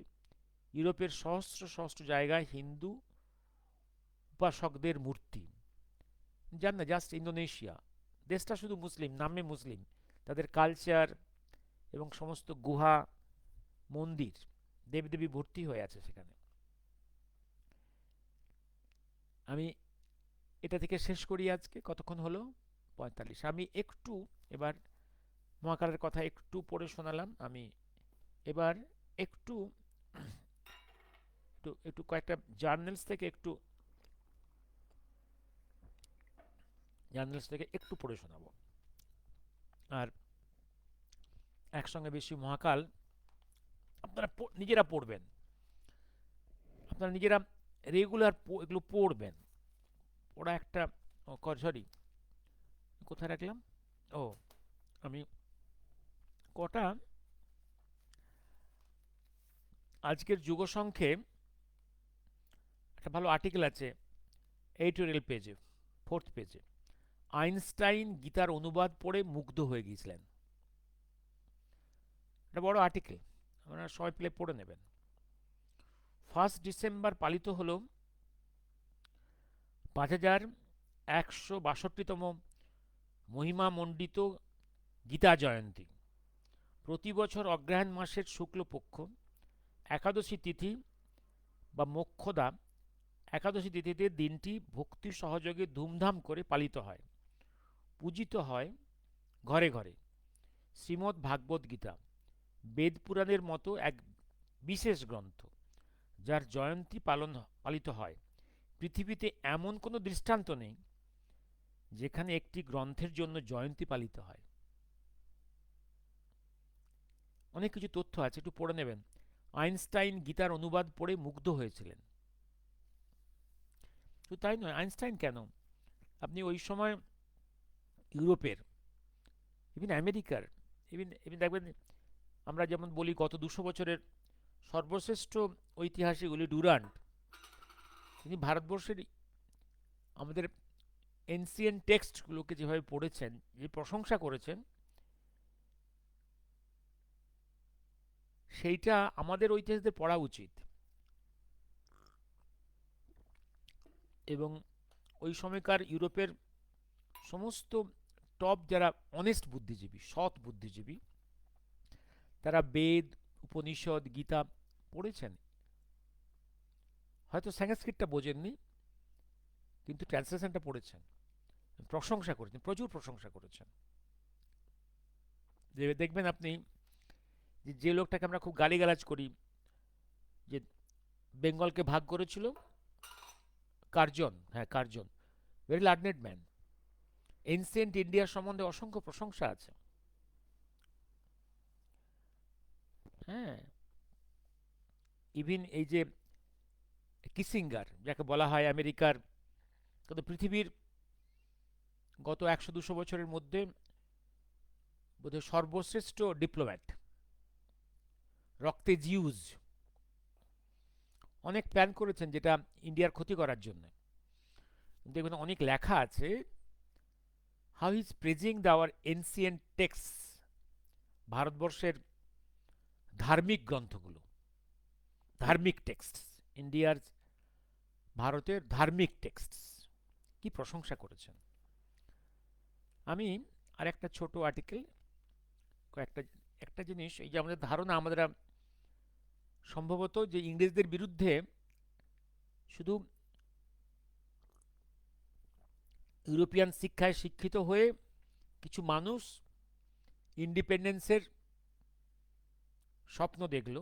ইউরোপের সহস্র সহস্র জায়গায় হিন্দু উপাসকদের মূর্তি। জান না, জাস্ট ইন্দোনেশিয়া, দেশটা শুধু মুসলিম, নামে মুসলিম, তাদের কালচার এবং সমস্ত গুহা, মন্দির, দেবদেবী ভর্তি হয়ে আছে সেখানে। আমি এটা থেকে শেষ করি আজকে। কতক্ষণ হলো? 45। আমি একটু এবার মহাকালের কথা একটু পড়ে শোনালাম। আমি এবার একটু একটু একটু কয়েকটা জার্নালস থেকে একটু পড়ে শোনাবো। আর একসঙ্গে বেশি মহাকাল আপনারা নিজেরা পড়বেন, আপনারা নিজেরা রেগুলার এগুলো পড়বেন। ওরা একটা, সরি, কোথায় রাখলাম? ও, আমি কটা আজকের যুগসংখ্যে একটা ভালো আর্টিকেল আছে এডিটোরিয়াল পেজে, 4th পেজে। আইনস্টাইন গীতার অনুবাদ পড়ে মুগ্ধ হয়ে গিয়েছিলেন। একটা বড় আর্টিকেল, আপনারা সবাই প্লে পড়ে নেবেন। 1 ডিসেম্বর পালিত হল 5162তম মহিমামণ্ডিত গীতা জয়ন্তী। প্রতি বছর অগ্রহায়ণ মাসের শুক্লপক্ষ একাদশী তিথি বা মোক্ষদা একাদশী তিথিতে দিনটি ভক্তি সহযোগে ধুমধাম করে পালিত হয়। পূজিত হয় ঘরে ঘরে। শ্রীমদ্ ভাগবত গীতা বেদ পুরাণের মতো এক বিশেষ গ্রন্থ যার জয়ন্তী পালিত হয়। পৃথিবীতে এমন কোনো দৃষ্টান্ত নেই যেখানে একটি গ্রন্থের জন্য জয়ন্তী পালিত হয়। অনেক কিছু তথ্য আছে, একটু পড়ে নেবেন। আইনস্টাইন গীতার অনুবাদ পড়ে মুগ্ধ হয়েছিলেন। শুধু তাই নয়, আইনস্টাইন কেন, আপনি ওই সময় ইউরোপের, ইভিন আমেরিকার, ইভিন ইভিন দেখবেন, আমরা যেমন বলি গত 200 বছরের সর্বশ্রেষ্ঠ ঐতিহাসিক উলি ডুরান্ট, তিনি ভারতবর্ষের আমাদের এনসিয়েন্ট টেক্সটগুলোকে যেভাবে পড়েছেন, যে প্রশংসা করেছেন, সেইটা আমাদের ঐতিহাসিকদের পড়া উচিত। এবং ওই সময়কার ইউরোপের সমস্ত টপ যারা অনেস্ট বুদ্ধিজীবী, সৎ বুদ্ধিজীবী, তারা বেদ, উপনিষদ, গীতা পড়েছেন। হয়তো সংস্কৃতটা বোঝেননি, কিন্তু ট্রান্সলেশনটা পড়েছেন, প্রশংসা করেছেন, প্রচুর প্রশংসা করেছেন। দেখবেন আপনি যে লোকটাকে আমরা খুব গালিগালাজ করি, যে বেঙ্গলকে ভাগ করেছিল, কার্জন, হ্যাঁ Curzon, very learned man, ancient ইন্ডিয়ার সম্বন্ধে অসংখ্য প্রশংসা আছে। হ্যাঁ, ইভিন এই যে কিসিঙ্গার, যাকে বলা হয় আমেরিকার, কিন্তু পৃথিবীর গত 100-200 বছরের মধ্যে বোধহয় সর্বশ্রেষ্ঠ ডিপ্লোম্যাট, রক্তে জিউজ, অনেক প্ল্যান করেছেন যেটা ইন্ডিয়ার ক্ষতি করার জন্য। দেখবেন অনেক লেখা আছে, how is praising the our ancient text, ভারতবর্ষের ধার্মিক গ্রন্থগুলো, ধার্মিক টেক্সট, ইন্ডিয়ার, ভারতের ধার্মিক টেক্সট, কি প্রশংসা করেছেন। আমি আর একটা ছোট আর্টিকেল, কয়েকটা, একটা জিনিস, এই যে আমাদের ধারণা, আমরা সম্ভবত যে ইংরেজদের বিরুদ্ধে শুধু ইউরোপিয়ান শিক্ষায় শিক্ষিত হয়ে কিছু মানুষ ইন্ডিপেন্ডেন্সের স্বপ্ন দেখলো,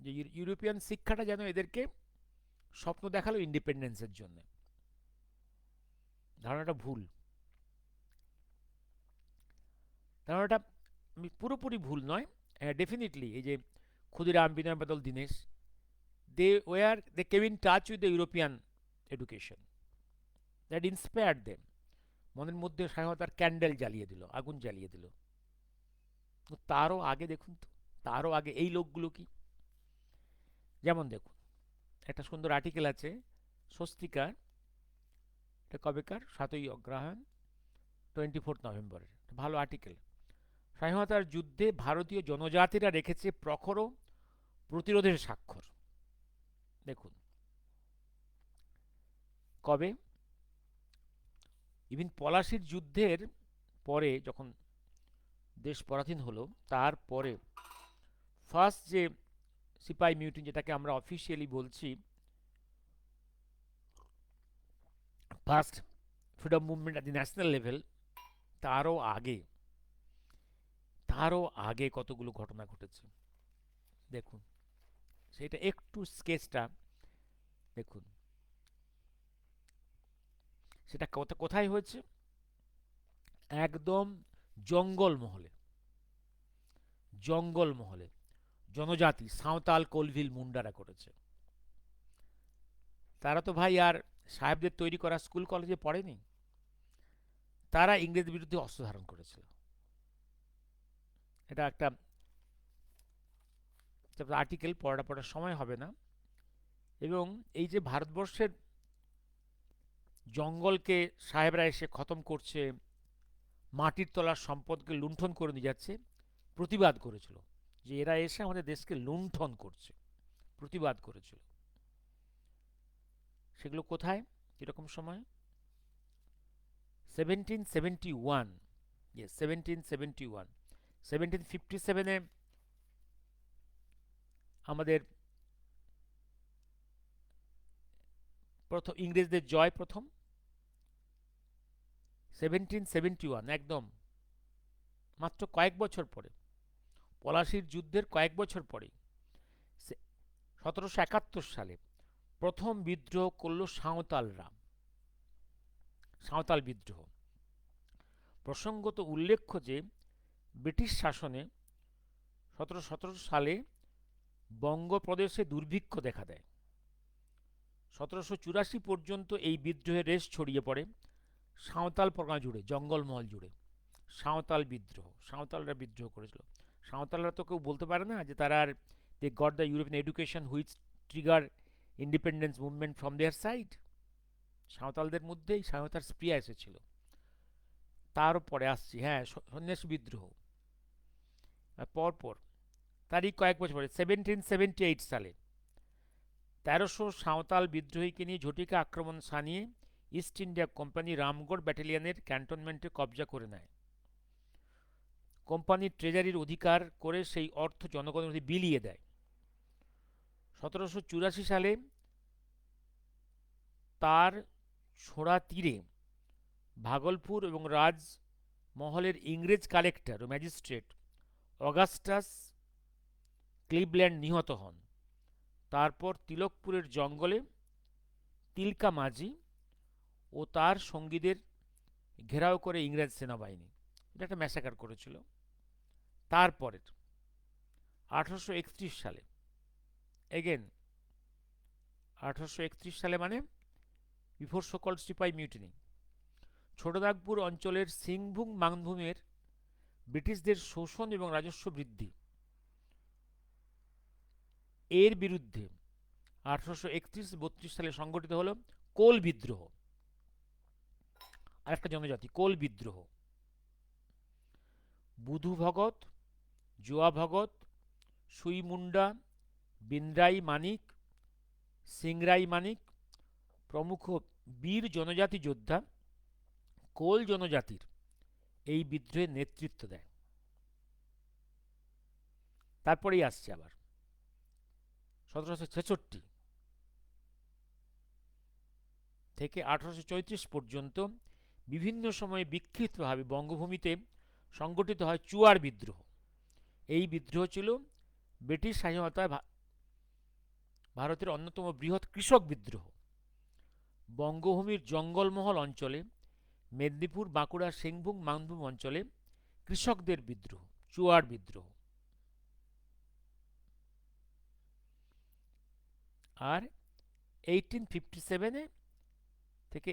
যে ইউরোপিয়ান শিক্ষাটা যেন এদেরকে স্বপ্ন দেখালো ইন্ডিপেন্ডেন্সের জন্য। ধারণাটা ভুল, ধারণাটা পুরোপুরি ভুল নয়। ডেফিনেটলি এই যে Khudiram, Binoy Badal, Dinesh, they came in touch with the European education that inspired them, মনের মধ্যে স্বাধীনতার ক্যান্ডেল জ্বালিয়ে দিল, আগুন জ্বালিয়ে দিল। তারও আগে দেখুন তো, তারও আগে এই লোকগুলো কি, যেমন দেখুন, একটা সুন্দর আর্টিকেল আছে স্বস্তিকার, এটা কবেকার, 7ই অগ্রহায়ণ, 24 নভেম্বরের, ভালো আর্টিকেল। স্বাধীনতার যুদ্ধে ভারতীয় জনজাতিরা রেখেছে প্রখর প্রতিরোধের স্বাক্ষর। দেখুন কবে, ইভিন পলাশির যুদ্ধের পরে, যখন দেশ পরাধীন হলো, তারপরে ফার্স্ট যে সিপাই মিউটিন, যেটাকে আমরা অফিসিয়ালি বলছি first freedom movement at the national level, তারও আগে, তারও আগে কতগুলো ঘটনা ঘটেছে দেখুন। সেটা একটু স্কেচটা দেখুন, সেটা কোথায় হয়েছে, একদম জঙ্গলমহলে, জঙ্গলমহলে জনজাতি সাঁওতাল, কোলভিল, মুন্ডারা করেছে। তারা তো ভাই আর সাহেবদের তৈরি করা স্কুল কলেজে পড়েনি, তারা ইংরেজদের বিরুদ্ধে অস্ত্র ধারণ করেছিল। এটা একটা আর্টিকেল, পড়ার সময় হবে না। এবং এই যে ভারতবর্ষের জঙ্গলকে সাহেবরা এসে খতম করছে, মাটির তলার সম্পদকে লুণ্ঠন করে নিয়ে যাচ্ছে, প্রতিবাদ করেছিল, যে এরা এসে আমাদের দেশকে লুণ্ঠন করছে, প্রতিবাদ করেছিল। সেগুলো কোথায়, এরকম সময় 1771, ইয়েস 1771, 1757-এ আমাদের প্রথম ইংরেজদের জয়, প্রথম 1771, একদম মাত্র কয়েক বছর পরে পলাশির যুদ্ধের কয়েক বছর পরে 1771 সালে প্রথম বিদ্রোহ করল সাঁওতাল বিদ্রোহ। প্রসঙ্গত উল্লেখ্য যে ব্রিটিশ শাসনে 1717 সালে বঙ্গপ্রদেশে দুর্ভিক্ষ দেখা দেয়। 1784 পর্যন্ত এই বিদ্রোহের রেশ ছড়িয়ে পড়ে সাঁওতাল পরগনা জুড়ে, জঙ্গলমহল জুড়ে। সাঁওতালরা বিদ্রোহ করেছিল। সাঁওতালরা তো কেউ বলতে পারে না যে তারা আর they got the European education which trigger independence movement from their side. সাঁওতালদের মধ্যেই স্বাধীনতার স্প্রিয়া এসেছিল। তারপরে আসছি, হ্যাঁ, সন্ন্যাসী বিদ্রোহ পরপর তারই কয়েক বছর পরে 1778 সালে 1300 সাঁওতাল বিদ্রোহীকে নিয়ে ঝটিকা আক্রমণ সানিয়ে ইস্ট ইন্ডিয়া কোম্পানি রামগড় ব্যাটালিয়নের ক্যান্টনমেন্টে কবজা করে নেয়। কোম্পানির ট্রেজারির অধিকার করে সেই অর্থ জনগণের মধ্যে বিলিয়ে দেয়। 1784 সালে তার ছোড়া তীরে ভাগলপুর এবং রাজমহলের ইংরেজ কালেক্টর ও ম্যাজিস্ট্রেট অগাস্টাস ক্লিভল্যান্ড নিহত হন। তারপর তিলকপুরের জঙ্গলে তিলকা মাঝি ও তার সঙ্গীদের ঘেরাও করে ইংরেজ সেনাবাহিনী। এটা একটা ম্যাসাকার করেছিল। তারপরের 1831 সালে, এগেন 1831 সালে মানে বিফোর সকল সিপাই মিউটিনি, ছোটনাগপুর অঞ্চলের সিংভুং মানভূমের ব্রিটিশদের শোষণ এবং রাজস্ব বৃদ্ধি এর বিরুদ্ধে 1831-32 সালে সংগঠিত হল কোল বিদ্রোহ। আর একটা জনজাতি কোল বিদ্রোহ। বুধু ভগত, জোয়া ভগত, সুই মুন্ডা, বিন্দ্রাই মানিক, সিংরাই মানিক প্রমুখ বীর জনজাতি যোদ্ধা কোল জনজাতির এই বিদ্রোহের নেতৃত্ব দেয়। তারপরেই আসছে আবার 1766 থেকে 1834 পর্যন্ত বিভিন্ন সময়ে বিক্ষিপ্তভাবে বঙ্গভূমিতে সংগঠিত হয় চুয়ার বিদ্রোহ। এই বিদ্রোহ ছিল ব্রিটিশ স্বাধীনতায় ভারতের অন্যতম বৃহৎ কৃষক বিদ্রোহ। বঙ্গভূমির জঙ্গলমহল অঞ্চলে, মেদিনীপুর, বাঁকুড়া, সিংভূম মানভূম অঞ্চলে কৃষকদের বিদ্রোহ, চুয়ার বিদ্রোহ। আর 1857 থেকে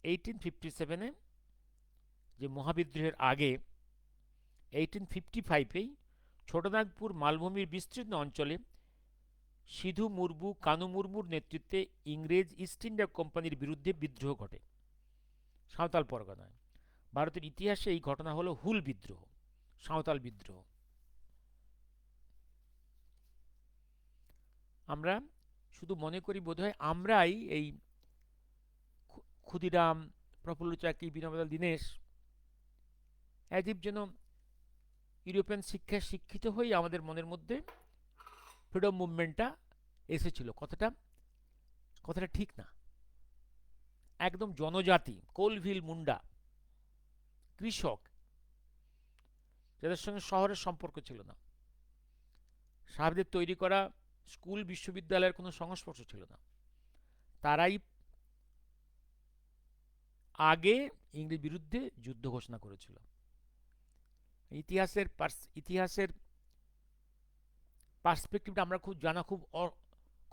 1857 যে মহাবিদ্রোহের আগে 1855 ছোটনাগপুর মালভূমির বিস্তীর্ণ অঞ্চলে সিধু মুর্মু, কানু মুর্মুর নেতৃত্বে ইংরেজ ইস্ট ইন্ডিয়া কোম্পানির বিরুদ্ধে বিদ্রোহ ঘটে সাঁওতাল পরগনায়। ভারতের ইতিহাসে এই ঘটনা হলো হুল বিদ্রোহ, সাঁওতাল বিদ্রোহ। আমরা শুধু মনে করি বোধহয় আমরাই এই ক্ষুদিরাম, প্রফুল্ল চাকি, বিনোবাদল দীনেশ অ্যাজিব যেন ইউরোপিয়ান শিক্ষায় শিক্ষিত হয়ে আমাদের মনের মধ্যে ফ্রিডম মুভমেন্টটা এসেছিল। কথাটা ঠিক না। একদম জনজাতি, কোলভিল মুন্ডা, কৃষক, যাদের সঙ্গে শহরের সম্পর্ক ছিল না, সাহেবদের তৈরি করা স্কুল বিশ্ববিদ্যালয়ের কোনো সংস্পর্শ ছিল না, তারাই আগে ইংরেজ বিরুদ্ধে যুদ্ধ ঘোষণা করেছিল। ইতিহাসের পার্সপেক্টিভটা আমরা খুব জানা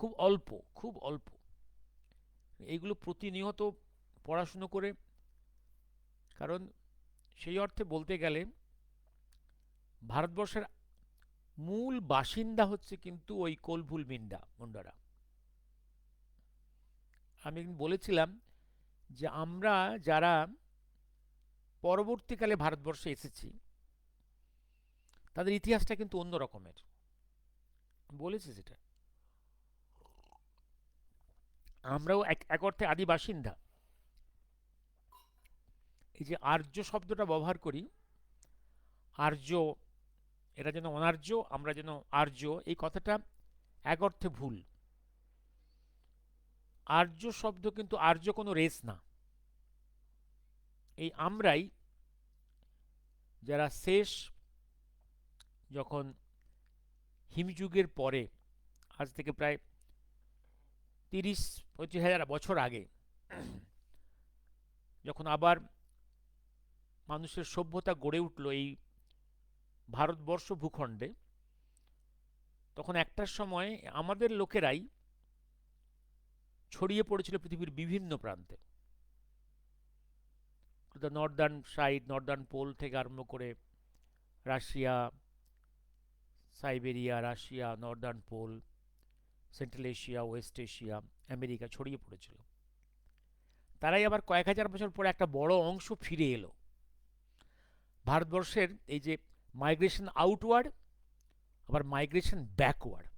খুব অল্প। এইগুলো প্রতিনিয়ত পড়াশুনো করে, কারণ সেই অর্থে বলতে গেলে ভারতবর্ষের মূল বাসিন্দা হচ্ছে কিন্তু ওই কোলভুল মুন্ডারা। আমি বলেছিলাম যে আমরা যারা পরবর্তীকালে ভারতবর্ষে এসেছি তাদের ইতিহাসটা কিন্তু অন্য রকমের। বলেছি সেটা, আমরাও এক অর্থে আদি বাসিন্দা। এই যে আর্য শব্দটা ব্যবহার করি, আর্য, এরা যেন অনার্য, আমরা যেন আর্য, এই কথাটা এক অর্থে ভুল। আর্য শব্দ কিন্তু আর্য কোনো রেস না। এই আমরাই যারা শেষ যখন হিমযুগের পরে, আজ থেকে প্রায় 30-25 হাজার বছর আগে, যখন আবার মানুষের সভ্যতা গড়ে উঠল এই ভারতবর্ষ ভূখণ্ডে, তখন একটার সময় আমাদের লোকেরাই ছড়িয়ে পড়েছিল পৃথিবীর বিভিন্ন প্রান্তে। The northern side, northern pole থেকে আরম্ভ করে Russia, Siberia, Russia, northern pole, central Asia, west Asia, America ছড়িয়ে পড়েছিল। তারাই আবার কয়েক হাজার বছর পরে একটা বড় অংশ ফিরে এলো ভারতবর্ষের। এই যে মাইগ্রেশন আউটওয়ার্ড, আবার মাইগ্রেশন ব্যাকওয়ার্ড,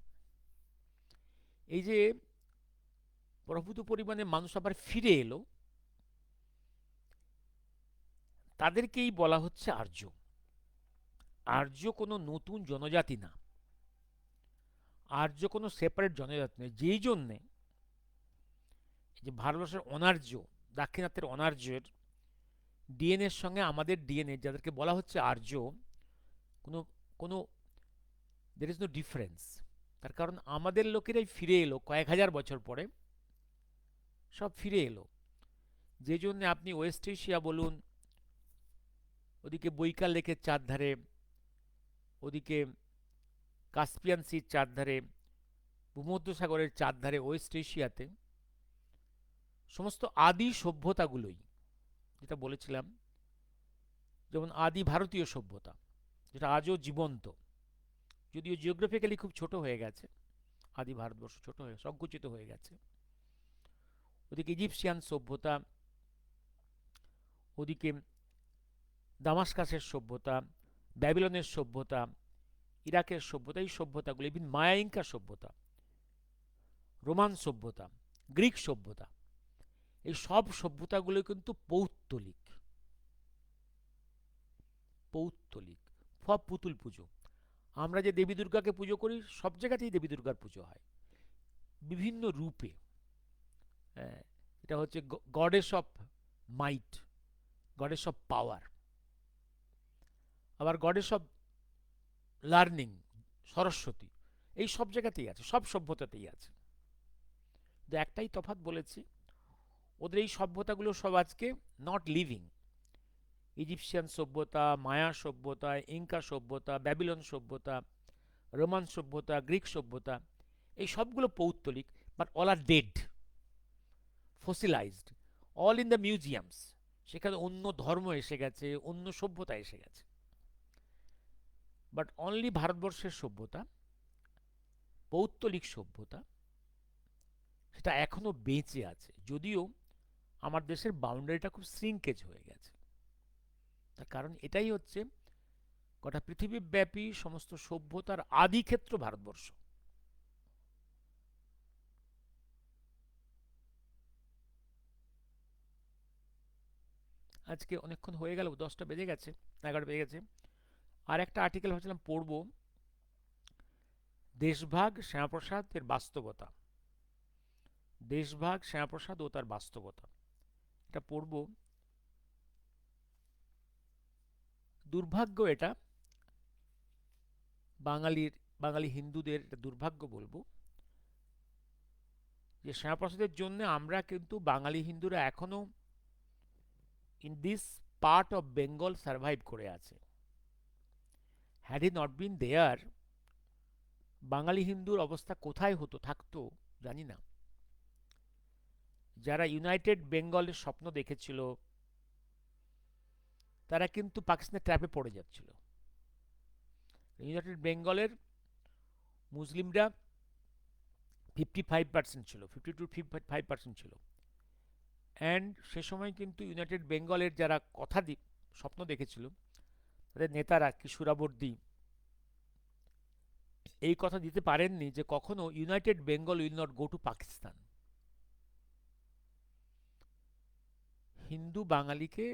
এই যে প্রভূত পরিমাণে মানুষ আবার ফিরে এলো, তাদেরকেই বলা হচ্ছে আর্য। আর্য কোনো নতুন জনজাতি না, আর্য কোনো সেপারেট জনজাতি নয়। যেই জন্যে এই যে ভারতবর্ষের অনার্য, দাক্ষিণাত্যের অনার্যের ডিএনএর সঙ্গে আমাদের ডিএনএ, যাদেরকে বলা হচ্ছে আর্য, কোনো কোনো দের ইজ নো ডিফারেন্স। তার কারণ আমাদের লোকেরাই ফিরে এলো কয়েক হাজার বছর পরে, সব ফিরে এলো। যে জন্য আপনি ওয়েস্ট এশিয়া বলুন, ওদিকে বৈকাল লেকের চারধারে, ওদিকে কাস্পিয়ান সির চারধারে, ভূমধ্যসাগরের চারধারে, ওয়েস্ট এশিয়াতে সমস্ত আদি সভ্যতাগুলোই, যেটা বলেছিলাম, যেমন আদি ভারতীয় সভ্যতা, যেটা আজও জীবন্ত, যদিও জিওগ্রাফিক্যালি খুব ছোট হয়ে গেছে, আদি ভারতবর্ষ ছোট হয়ে সংকুচিত হয়ে গেছে। ওদিকে ইজিপশিয়ান সভ্যতা, ওদিকে দামাস্কাসের সভ্যতা, ব্যাবিলনের সভ্যতা, ইরাকের সভ্যতা, এই সভ্যতাগুলো, ইভিন মায়া ইনকা সভ্যতা, রোমান সভ্যতা, গ্রিক সভ্যতা, এই সব সভ্যতাগুলো কিন্তু পৌত্তলিক। পৌত্তলিক, সব পুতুল পুজো। আমরা যে দেবী দুর্গাকে পুজো করি, সব জায়গাতেই দেবী দুর্গার পুজো হয় বিভিন্ন রূপে। হ্যাঁ, এটা হচ্ছে goddess of might, goddess of power, আবার গডেস অফ লার্নিং, সরস্বতী, এই সব জায়গাতেই আছে, সব সভ্যতাতেই আছে। তো একটাই তফাৎ বলেছি, ওদের এই সভ্যতাগুলো সব আজকে নট লিভিং। ইজিপশিয়ান সভ্যতা, মায়া সভ্যতা, ইনকা সভ্যতা, ব্যাবিলন সভ্যতা, রোমান সভ্যতা, গ্রিক সভ্যতা, এই সবগুলো পৌত্তলিক, but all are dead, fossilized, all in the museums. সেখানে অন্য ধর্ম এসে গেছে, অন্য সভ্যতা এসে গেছে, বাট অনলি ভারতবর্ষের সভ্যতা, পৌত্তলিক সভ্যতা, সেটা এখনো বেঁচে আছে। যদিও আমার দেশের বাউন্ডারিটা খুব শ্রিঙ্কেজ হয়ে গেছে। তার কারণ এটাই হচ্ছে, গোটা পৃথিবীব্যাপী সমস্ত সভ্যতার আদি ক্ষেত্র ভারতবর্ষ। আজকে অনেকক্ষণ হয়ে গেল, 10টা বেজে গেছে, 11টা বেজে গেছে। আর একটা আর্টিকেল ভাবছিলাম পড়ব, দেশভাগ শ্যামাপ্রসাদ এর বাস্তবতা। দেশভাগ শ্যামাপ্রসাদ ও তার বাস্তবতা, এটা পড়ব। দুর্ভাগ্য এটা, বাঙালি হিন্দুদের এটা দুর্ভাগ্য বলবো, যে শ্যামাপ্রসাদের জন্য আমরা কিন্তু বাঙালি হিন্দুরা এখনো in this part of Bengal survive করে আছে। হ্যাড হি নট বিন দেয়ার, বাঙালি হিন্দুর অবস্থা কোথায় হতো, থাকতো জানি না। যারা ইউনাইটেড বেঙ্গলের স্বপ্ন দেখেছিল, তারা কিন্তু পাকিস্তানের ট্র্যাপে পড়ে যাচ্ছিল। ইউনাইটেড বেঙ্গলের মুসলিমরা 55% ছিল, 52-55% ছিল। অ্যান্ড সে সময় কিন্তু ইউনাইটেড বেঙ্গলের যারা স্বপ্ন দেখেছিল, তাদের নেতারা কি সুরাবর্দী এই কথা দিতে পারেননি যে কখনো united Bengal will not go to Pakistan. Hindu বাঙালিকে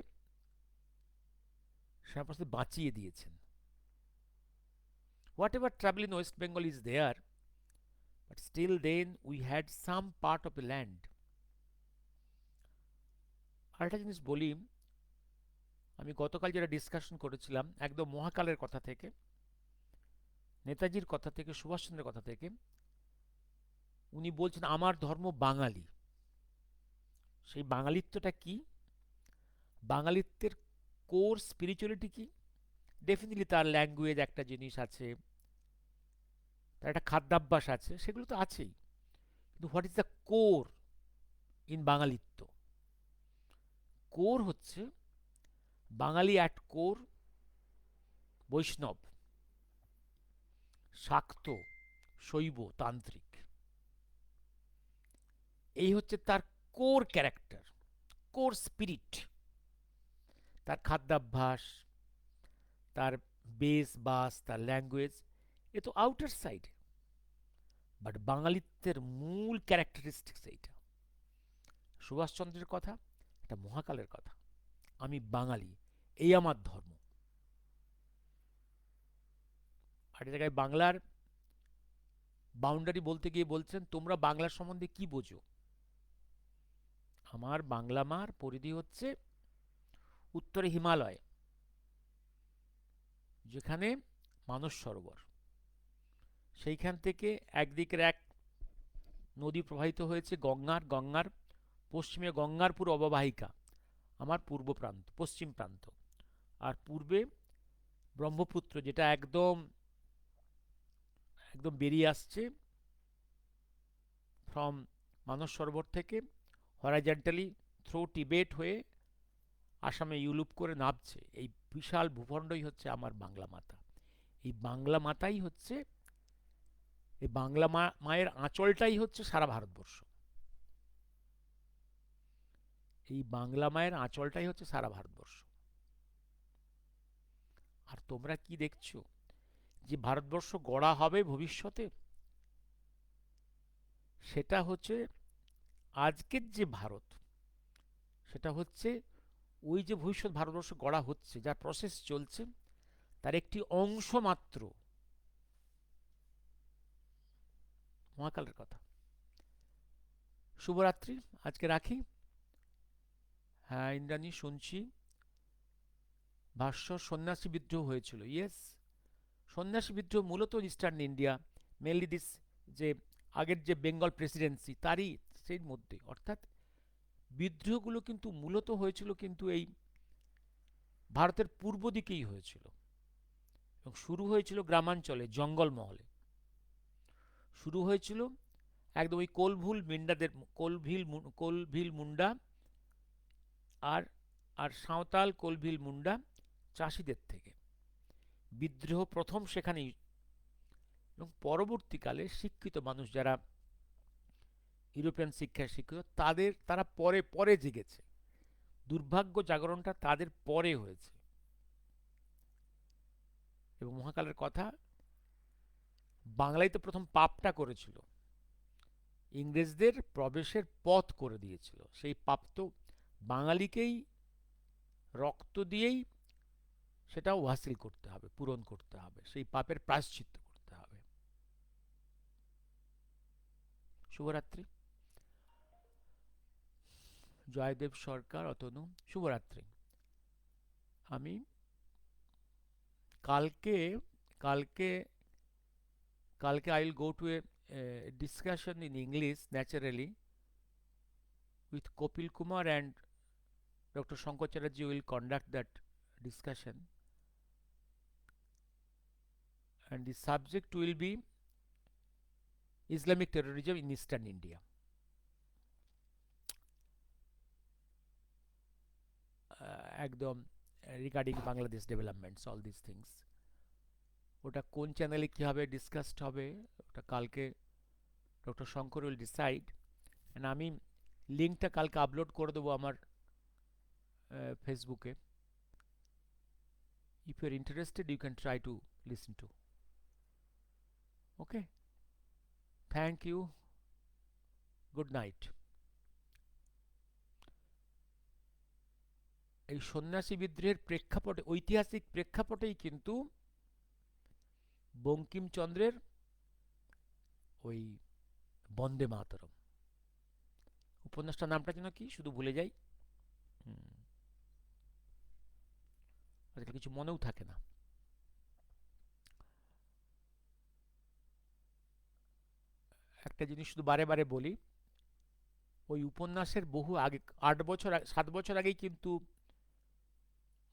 শ্যামাপ্রসাদ বাঁচিয়ে দিয়েছেন। Whatever travel in West Bengal is there, but still then we had some part of the land. আরেকটা জিনিস বলি, আমি গতকাল যেটা ডিসকাশন করেছিলাম একদম মহাকালের কথা থেকে, নেতাজির কথা থেকে, সুভাষচন্দ্রের কথা থেকে উনি বলছেন আমার ধর্ম বাঙালি। সেই বাঙালিত্বটা কি, বাঙালিত্বের কোর স্পিরিচুয়ালিটি কি? ডেফিনেটলি তার ল্যাঙ্গুয়েজ একটা জিনিস আছে, তার একটা খাদ্যাভ্যাস আছে, সেগুলো তো আছেই। কিন্তু what is the core in বাঙালিত্ব? কোর হচ্ছে বাঙালি অ্যাট কোর বৈষ্ণব, শাক্ত, শৈব, তান্ত্রিক। এই হচ্ছে তার কোর ক্যারেক্টার, কোর স্পিরিট। তার খাদ্যাভ্যাস, তার বেস বাস, তার ল্যাঙ্গুয়েজ, এ তো আউটার সাইড। বাট বাঙালিত্বের মূল ক্যারেক্টারিস্টিক্স এইটা। সুভাষচন্দ্রের কথা, এটা মহাকালের কথা, আমি বাঙালি, এই আমার ধর্ম। আর জায়গায় বাংলার বাউন্ডারি বলতে গিয়ে বলছেন তোমরা বাংলার সম্বন্ধে কি বোঝো? আমার বাংলা মার পরিধি হচ্ছে উত্তরে হিমালয়, যেখানে মানস সরোবর, সেইখান থেকে একদিকের এক নদী প্রবাহিত হয়েছে গঙ্গার, গঙ্গার পশ্চিমে গঙ্গার পুরো অববাহিকা আমার পূর্ব প্রান্ত, পশ্চিম প্রান্ত। আর পূর্বে ব্রহ্মপুত্র, যেটা একদম একদম বেরিয়ে আসছে ফ্রম মানস সরোবর থেকে, হরাইজন্টালি থ্রু টিবেট হয়ে আসামে ইউলুপ করে নামছে। এই বিশাল ভূখণ্ডই হচ্ছে আমার বাংলা মাতা। এই বাংলা মাতাই হচ্ছে, এই বাংলা মায়ের আঁচলটাই হচ্ছে সারা ভারতবর্ষ। এই বাংলা মায়ের আঁচলটাই হচ্ছে সারা ভারতবর্ষ। আর তোমরা কি দেখছো যে ভারতবর্ষ গড়া হবে ভবিষ্যতে, সেটা হচ্ছে আজকের যে ভারত, সেটা হচ্ছে ওই যে ভবিষ্যৎ ভারতবর্ষ গড়া হচ্ছে, যার প্রসেস চলছে, তার একটি অংশ মাত্র। মহাকালের কথা। শুভরাত্রি, আজকে রাখি। হ্যাঁ ইন্দ্রাণী, শুনছি। ভাষ্য, সন্ন্যাসী বিদ্রোহ হয়েছিল, ইয়েস। সন্ন্যাসী বিদ্রোহ মূলত ইস্টার্ন ইন্ডিয়া, মেনলি দিস, যে আগের যে বেঙ্গল প্রেসিডেন্সি তারই সেই মধ্যে, অর্থাৎ বিদ্রোহগুলো কিন্তু মূলত হয়েছিল কিন্তু এই ভারতের পূর্ব দিকেই হয়েছিল, এবং শুরু হয়েছিল গ্রামাঞ্চলে, জঙ্গলমহলে শুরু হয়েছিল। একদম ওই কোলভুল মিন্ডাদের, কোলভিল মুন্ডা আর আর সাঁওতাল কোলভিল মুন্ডা চাষিদের থেকে বিদ্রোহ প্রথম সেখানেই। এবং পরবর্তীকালে শিক্ষিত মানুষ, যারা ইউরোপিয়ান শিক্ষায় শিক্ষিত, তারা পরে পরে জেগেছে। দুর্ভাগ্য জাগরণটা তাদের পরে হয়েছে। এবং মহাকালের কথা, বাংলায় তো প্রথম পাপটা করেছিল, ইংরেজদের প্রবেশের পথ করে দিয়েছিল। সেই পাপ তো বাঙালিকেই রক্ত দিয়েই সেটাও হাসিল করতে হবে, পূরণ করতে হবে, সেই পাপের প্রায়শ্চিত্ত করতে হবে। শুভরাত্রি। জয়দেব সরকার, অতনু, শুভরাত্রি। আমি কালকে কালকে কালকে I will go to A discussion in English naturally with Kopil Kumar, and Dr. Shankar Chatterjee will conduct that discussion, and the subject will be Islamic terrorism in Eastern India. একদম regarding Bangladesh developments, all this things. ওটা কোন চ্যানেলে কীভাবে discussed হবে, ওটা কালকে doctor Shankar will decide. And আমি লিঙ্কটা কালকে আপলোড করে দেবো আমার ফেসবুকে। If you are interested you can try to listen to. Okay, thank you, good night. এই সন্ন্যাসী বিদ্রোহের প্রেক্ষাপটে, ঐতিহাসিক প্রেক্ষাপটেই কিন্তু বঙ্কিমচন্দ্রের ওই বন্দে মাতরম উপন্যাসটার নামটা যেন কি, শুধু ভুলে যাই, আজকাল কিছু মনেও থাকে না। একটা জিনিস শুধু বারে বারে বলি, ওই উপন্যাসের বহু আগে, 8 বছর 7 বছর আগেই কিন্তু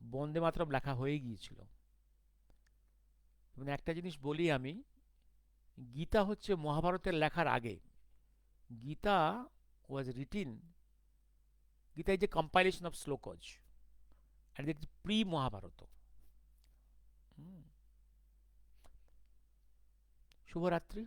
বন্দে মাতরম লেখা হয়ে গিয়েছিল। এবং একটা জিনিস বলি আমি, গীতা হচ্ছে মহাভারতের লেখার আগে। Gita was written, Gita is a compilation of shlokas, and it is pre Mahabharat. শুভরাত্রি।